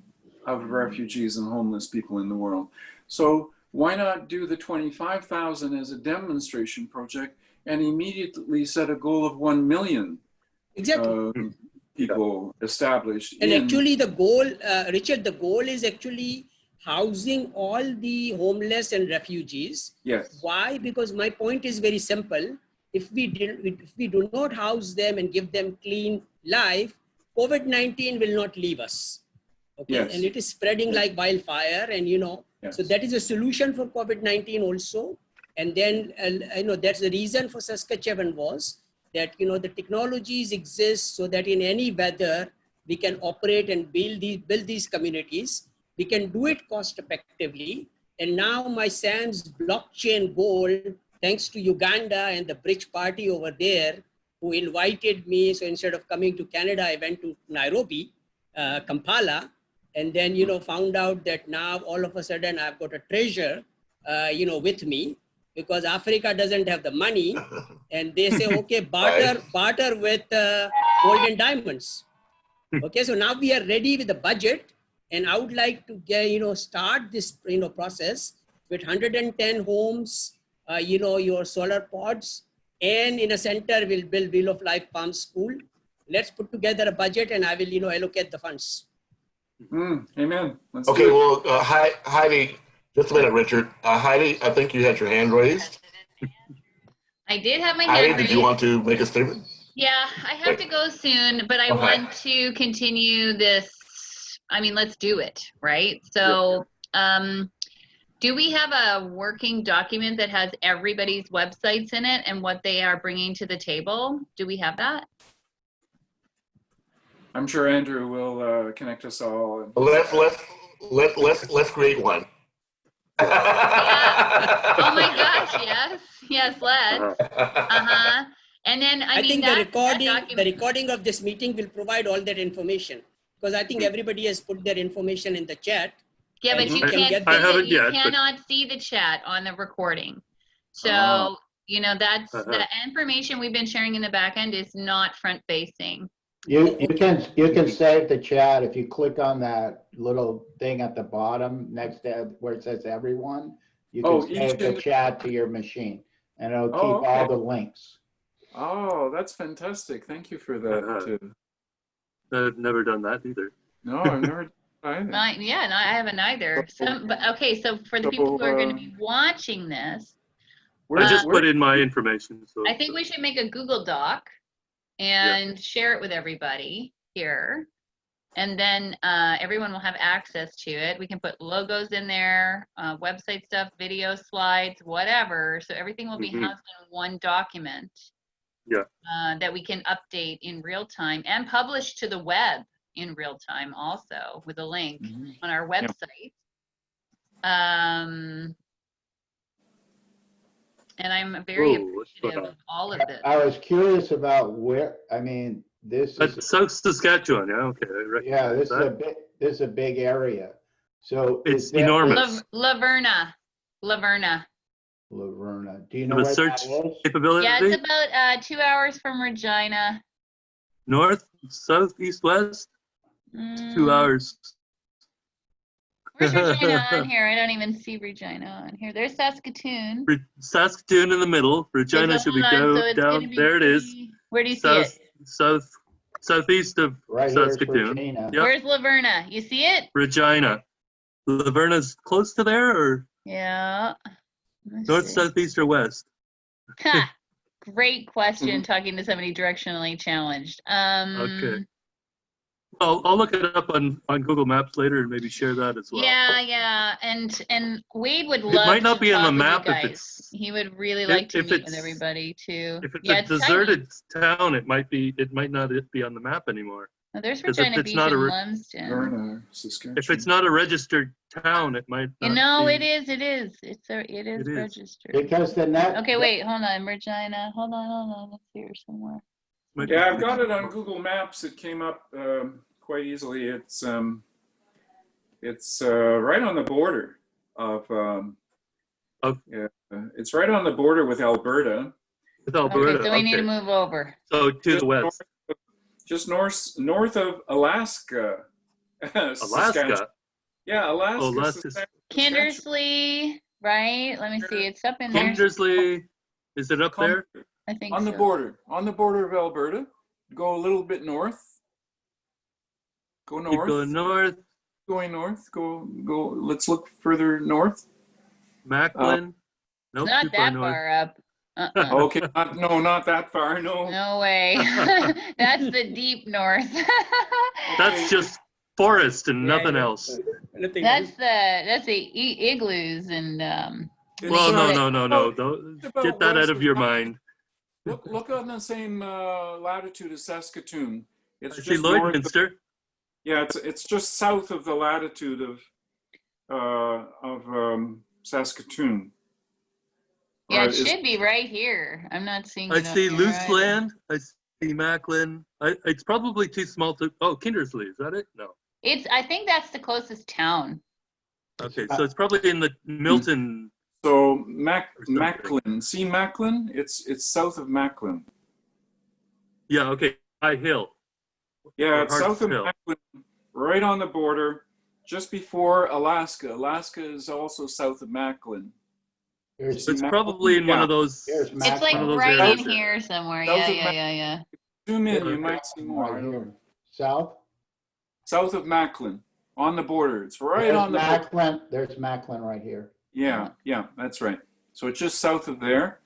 S4: of refugees and homeless people in the world. So why not do the 25,000 as a demonstration project and immediately set a goal of 1 million people established?
S2: And actually the goal, Richard, the goal is actually housing all the homeless and refugees.
S4: Yes.
S2: Why? Because my point is very simple. If we do not house them and give them clean life, COVID-19 will not leave us. Okay, and it is spreading like wildfire, and you know, so that is a solution for COVID-19 also. And then, you know, that's the reason for Saskatchewan was that, you know, the technologies exist so that in any weather we can operate and build these communities. We can do it cost effectively. And now my SAMS blockchain goal, thanks to Uganda and the Bridge Party over there, who invited me. So instead of coming to Canada, I went to Nairobi, Kampala, and then, you know, found out that now all of a sudden I've got a treasure, you know, with me. because Africa doesn't have the money, and they say, okay, barter with gold and diamonds. Okay, so now we are ready with the budget, and I would like to get, start this, process with 110 homes, your solar pods, and in a center we'll build Wheel of Life Farm School. Let's put together a budget, and I will, allocate the funds.
S4: Amen. Let's
S1: Okay,
S4: do it.
S1: well, Heidi, just a minute, Richard. Heidi, I think you had your hand raised.
S7: I did have my hand
S1: Heidi,
S7: raised.
S1: did you want to make a statement?
S7: Yeah, I have to go soon, but I want to continue this. I mean, let's do it, right? So, do we have a working document that has everybody's websites in it and what they are bringing to the table? Do we have that?
S4: I'm sure Andrew will connect us all. And
S1: Let's create one.
S7: Yeah. Oh my gosh, yes, let's. And then I mean,
S2: think the recording of this meeting will provide all that information, because I think everybody has put their information in the chat.
S7: Yeah, but you cannot see the chat on the recording. So, that's the information we've been sharing in the back end is not front facing.
S3: You can save the chat if you click on that little thing at the bottom next to where it says everyone. You can save the chat to your machine, and it'll keep all the links.
S4: Oh, that's fantastic! Thank you for that.
S6: I've never done that either.
S4: No, I've never done either.
S7: Yeah, no, I haven't either. But okay, so for the people who are going to be watching this,
S6: I just put in my information. So
S7: I think we should make a Google Doc and share it with everybody here, and then everyone will have access to it. We can put logos in there, website stuff, video slides, whatever. So everything will be housed in one document that we can update in real time and publish to the web in real time also with a link on our website. And I'm very appreciative of all of this.
S3: I was curious about where, this is
S6: South Saskatchewan, okay. Right.
S3: Yeah, this is a big area. So
S6: it's enormous.
S7: Laverna.
S3: Do you know where
S6: search
S3: that is?
S6: capability?
S7: Yeah, it's about 2 hours from Regina.
S6: North, south, east, west? 2 hours.
S7: Where's Regina on here? I don't even see Regina on here. There's Saskatoon.
S6: Saskatoon in the middle. Regina should be down. There it is.
S7: Where do you see it?
S6: Southeast of Saskatoon.
S3: Yep.
S7: Where's Laverna? You see it?
S6: Regina. Laverna's close to there, or
S7: yeah.
S6: north, southeast, or west?
S7: Great question. Talking to somebody directionally challenged.
S6: Okay. I'll look it up on Google Maps later and maybe share that as well.
S7: Yeah, and Wade would love.
S6: It might not be on the map
S7: if it's. He would really like to meet with everybody too.
S6: If it's a deserted town, it might not be on the map anymore.
S7: Oh, there's Regina Beach and Lumsden.
S6: If it's not a registered town, it might. Not
S7: it is. It is registered.
S3: Because the net.
S7: Okay, wait, hold on, Regina. Hold on. Let's see here somewhere.
S4: Yeah, I've got it on Google Maps. It came up quite easily. It's right on the border of. It's right on the border with Alberta.
S7: Okay, so we need to move over.
S6: So to the west.
S4: Just north of Alaska.
S6: Alaska.
S4: Yeah, Alaska.
S6: Alaska.
S7: Kindersley, right? Let me see. It's up in there.
S6: Kindersley, is it up there?
S7: I think
S4: on the border of Alberta. Go a little bit north. Go north.
S6: Keep going north.
S4: Going north. Go. Let's look further north.
S6: Macklin. Nope,
S7: not that far up.
S4: Okay, not that far.
S7: No way. That's the deep north.
S6: That's just forest and nothing else.
S7: That's the igloos and.
S6: Well, no. Get that out of your mind.
S4: Look on the same latitude as Saskatoon. It's
S6: I see Lloydminster.
S4: Yeah, it's just south of the latitude of Saskatoon.
S7: Yeah, it should be right here. I'm not seeing.
S6: I see Luceland. I see Macklin. It's probably too small to. Oh, Kindersley, is that it? No.
S7: I think that's the closest town.
S6: Okay, so it's probably in the Milton
S4: So Macklin, see Macklin? It's south of Macklin.
S6: Yeah, okay. High Hill.
S4: Yeah,
S6: Or
S4: it's south of
S6: Hartsville.
S4: Macklin, right on the border, just before Alaska. Alaska is also south of Macklin.
S3: Here's,
S6: It's probably in one
S4: Yeah.
S6: of those.
S3: here's
S7: It's like
S3: Macklin.
S6: those
S7: right in
S6: areas.
S7: here somewhere.
S4: South
S7: Yeah,
S4: of
S7: yeah.
S4: Zoom in, you
S6: Okay.
S4: might see
S3: Right
S4: more.
S3: here. South.
S4: South of Macklin, on the border. It's right
S3: There's
S4: on the border.
S3: Macklin. There's Macklin right here.
S4: Yeah, yeah, that's right. So it's just south of there.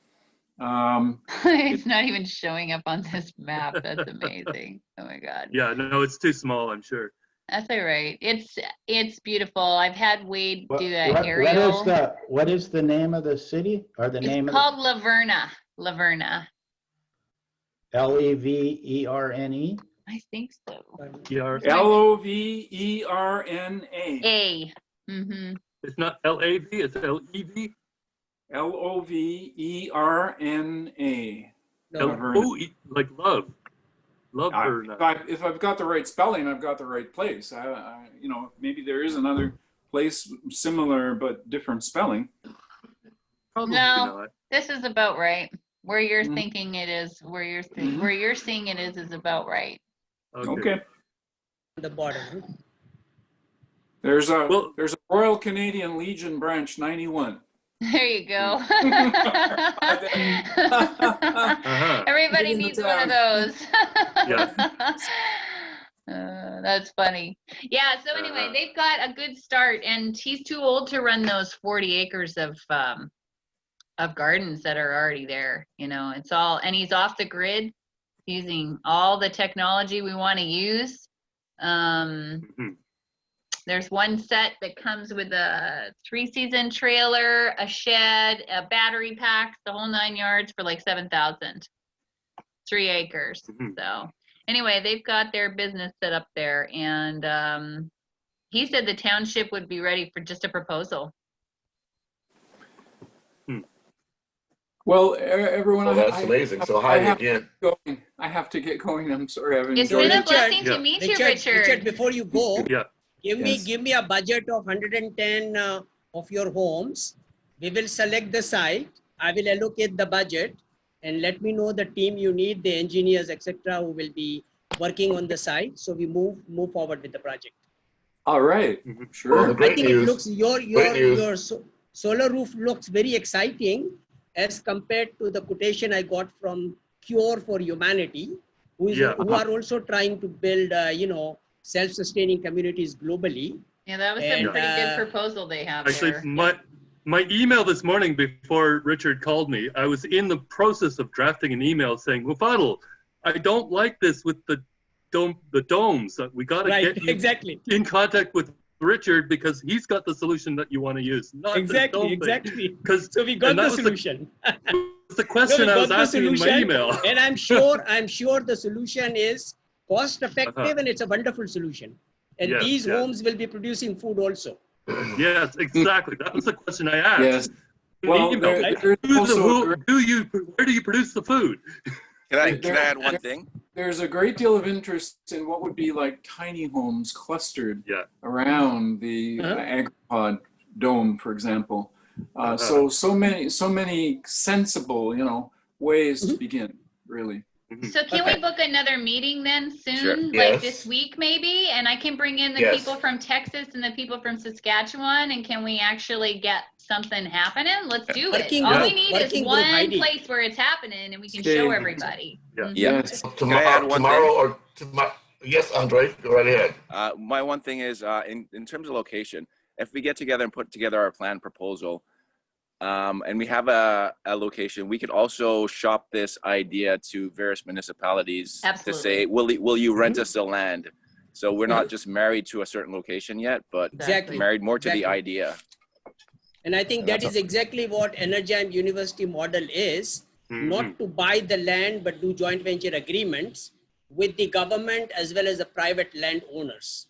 S7: It's not even showing up on this map. That's amazing. Oh my God.
S6: Yeah, no, it's too small, I'm sure.
S7: That's all right. It's beautiful. I've had Wade do that
S3: What
S7: aerial.
S3: is the name of the city or the name
S7: It's
S3: of
S7: called Laverna. Laverna.
S3: Leverne?
S7: I think so.
S6: Yeah,
S4: Loverna.
S7: A. Mm-hmm.
S6: it's not LAV, it's LEV.
S4: Loverna.
S6: Like love. Laverna.
S4: If I've got the right spelling, I've got the right place. You know, maybe there is another place similar but different spelling.
S6: Probably
S7: No.
S6: not.
S7: This is about right. Where you're
S4: Mhm.
S7: thinking it is, where you're
S4: Mhm.
S7: where you're seeing it is about right.
S4: Okay.
S2: The bottom.
S4: There's a
S6: Well-
S4: Royal Canadian Legion branch 91.
S7: There you go.
S6: Uh-huh.
S7: Everybody
S4: Give him the
S7: needs one of those.
S6: Yes.
S7: That's funny. Yeah, so anyway, they've got a good start, and he's too old to run those 40 acres of gardens that are already there. You know, it's all, and he's off the grid using all the technology we want to use.
S6: Mhm.
S7: There's one set that comes with a 3-season trailer, a shed, a battery pack, the whole 9 yards for like 7,000. 3 acres.
S6: Mhm.
S7: So anyway, they've got their business set up there, and he said the township would be ready for just a proposal.
S4: Well, everyone,
S1: Well, that's amazing. So Heidi, again,
S4: I have to get going. I'm sorry. I've
S7: It's
S4: enjoyed
S7: been a
S4: it.
S7: blessing
S6: Yeah.
S7: to meet you, Richard.
S2: Before you go,
S6: Yeah.
S2: give
S4: Yes.
S2: me a budget of 110 of your homes. We will select the site. I will allocate the budget, and let me know the team you need, the engineers, etc., who will be working on the site. So we move forward with the project.
S4: All right.
S6: Mhm.
S1: Well,
S4: Sure.
S1: the
S2: I
S1: great
S2: think
S1: news.
S2: it looks
S1: Great news.
S2: your SolaRoof looks very exciting as compared to the quotation I got from Cure for Humanity, who are also trying to build self-sustaining communities globally.
S7: Yeah, that was
S2: And,
S7: a pretty good proposal they have
S6: Actually,
S7: there.
S6: my email this morning before Richard called me, I was in the process of drafting an email saying, Mufaddal, I don't like this with the domes. We got to get you
S2: exactly.
S6: in contact with Richard because he's got the solution that you want to use. Not
S2: Exactly. So we got the solution.
S6: The question I was asking in my email.
S2: And I'm sure the solution is cost effective and it's a wonderful solution. And
S6: Yes,
S2: these
S6: yes.
S2: homes will be producing food also.
S6: Yes, exactly. That was the question I asked.
S4: Yes.
S6: In the
S4: Well,
S6: email.
S4: there's also
S6: Where do you produce the food?
S5: Can I add one thing?
S4: there's a great deal of interest in what would be like tiny homes clustered around the AgriPod dome, for example. So many sensible, ways to begin, really.
S7: So can we book another meeting then soon,
S5: Sure.
S7: like this week maybe? And I can bring in the
S1: Yes.
S7: people from Texas and the people from Saskatchewan, and can we actually get something happening? Let's do it.
S2: Working
S7: All
S2: group,
S7: we need is
S2: working group,
S7: one
S2: Heidi.
S7: place where it's happening and we can
S4: Okay.
S7: show everybody.
S6: Yeah.
S7: Mhm.
S4: Yes.
S5: Can I add one
S1: tomorrow
S5: thing?
S1: Yes, Andre, go right ahead.
S5: My one thing is in terms of location, if we get together and put together our plan proposal, and we have a location, we could also shop this idea to various municipalities
S7: Absolutely.
S5: to say, will you rent us the land? So we're not just married to a certain location yet, but
S2: Exactly.
S5: married more to the
S2: Exactly.
S5: idea.
S2: And I think that is exactly what Energime University model is, not to buy the land, but do joint venture agreements with the government as well as the private landowners.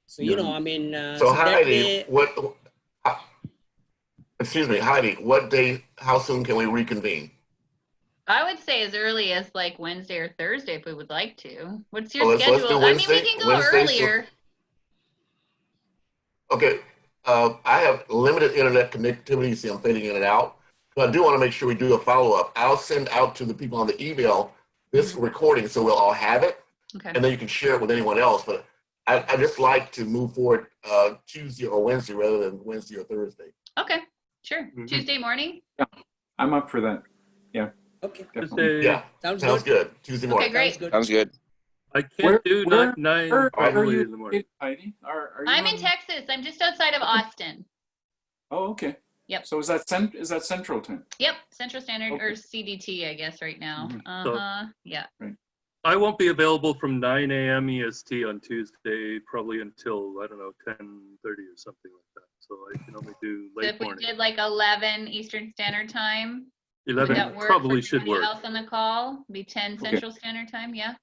S2: So,
S1: So Heidi, Heidi, what day, how soon can we reconvene?
S7: I would say as early as like Wednesday or Thursday if we would like to. What's your
S1: Let's do
S7: schedule? I mean, we
S1: Wednesday-
S7: can go
S1: Wednesday, so-
S7: earlier.
S1: Okay, I have limited internet connectivity, see I'm fading in and out. But I do want to make sure we do a follow-up. I'll send out to the people on the email this recording so we'll all have it.
S7: Okay.
S1: And then you can share it with anyone else. But I just like to move forward Tuesday or Wednesday rather than Wednesday or Thursday.
S7: Okay, sure.
S6: Mhm.
S7: Tuesday morning?
S4: Yeah, I'm up for that. Yeah,
S2: Okay,
S4: definitely.
S6: Tuesday,
S1: Yeah,
S2: sounds
S1: sounds
S2: good.
S1: good. Tuesday morning.
S7: Okay, great.
S2: Sounds good.
S5: Sounds good.
S6: I can't do
S4: Where
S6: 9
S4: are
S6: probably
S4: you
S6: in the morning.
S4: Heidi? Are you
S7: I'm in
S4: on-
S7: Texas. I'm just outside of Austin.
S4: Oh, okay.
S7: Yep.
S4: So is that Central Time?
S7: Yep, Central Standard or
S4: Okay.
S7: CDT, I guess, right now.
S4: Mhm.
S6: So-
S7: Yeah.
S6: I won't be available from 9 a.m. EST on Tuesday, probably until, I don't know, 10:30 or something like that. So I can only do
S7: So
S6: late
S7: if we
S6: morning.
S7: did like 11 Eastern Standard Time, would
S6: 11
S7: that work
S6: probably
S7: for
S6: should
S7: anybody
S6: work.
S7: else on the call? Be 10
S4: Okay.
S7: Central Standard Time, yeah?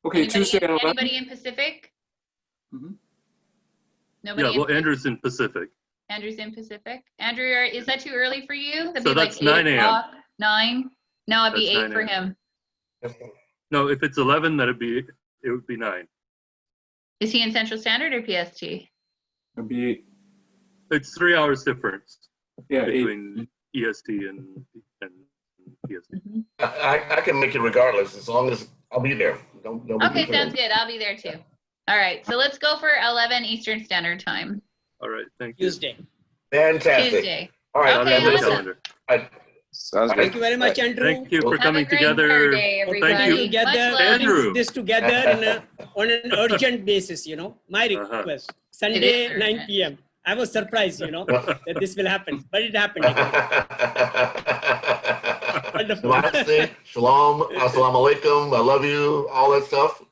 S4: Okay,
S7: Anybody,
S4: Tuesday at 11?
S7: anybody in Pacific?
S4: Mhm.
S7: Nobody
S6: Yeah,
S7: in
S6: well,
S7: Pacific?
S6: Andrew's in Pacific.
S7: Andrew's in Pacific. Andrew, is that too early for you? That'd
S6: So
S7: be like
S6: that's
S7: 8
S6: 9 a.m.
S7: o'clock, 9? No, it'd be
S6: That's
S7: 8
S6: 9
S7: for
S6: a.m.
S7: him.
S6: No, if it's 11, it would be 9.
S7: Is he in Central Standard or PST?
S4: It'll be 8.
S6: It's 3 hours difference
S4: Yeah, 8.
S6: between EST and PST.
S1: I can make it regardless as long as I'll be there. Don't be
S7: Okay,
S1: concerned.
S7: sounds good. I'll be there too. All right, so let's go for 11 Eastern Standard Time.
S6: All right, thank you.
S2: Tuesday.
S1: Fantastic.
S7: Tuesday.
S1: All right.
S6: I'll
S7: Okay,
S6: get the
S7: awesome.
S6: calendar.
S1: All right.
S5: Sounds
S1: Thank
S5: good.
S2: Thank you very much, Andrew.
S6: Thank you for
S7: Have a
S6: coming
S7: great
S6: together.
S7: Saturday,
S2: For
S7: everybody.
S6: Thank you.
S2: coming together,
S7: Much love.
S2: putting
S6: Andrew.
S2: this together on an urgent basis, you know. My
S6: Uh-huh.
S2: request.
S7: It
S2: Sunday,
S7: is
S2: 9
S7: urgent.
S2: p.m. I was surprised, you know, that this will happen, but it happened. Anyway. Wonderful.
S1: Namaste, shalom, assalamu alaikum, I love you, all that stuff.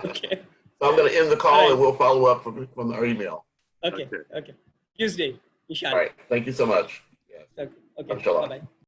S2: Okay.
S1: So I'm going to end the call
S2: All right.
S1: and we'll follow up from our email.
S2: Okay.
S6: Okay.
S2: Okay. Tuesday,
S1: All
S2: inshallah.
S1: right. Thank you so much. Yes.
S2: Okay. Okay.
S1: Inshallah.
S2: Bye-bye.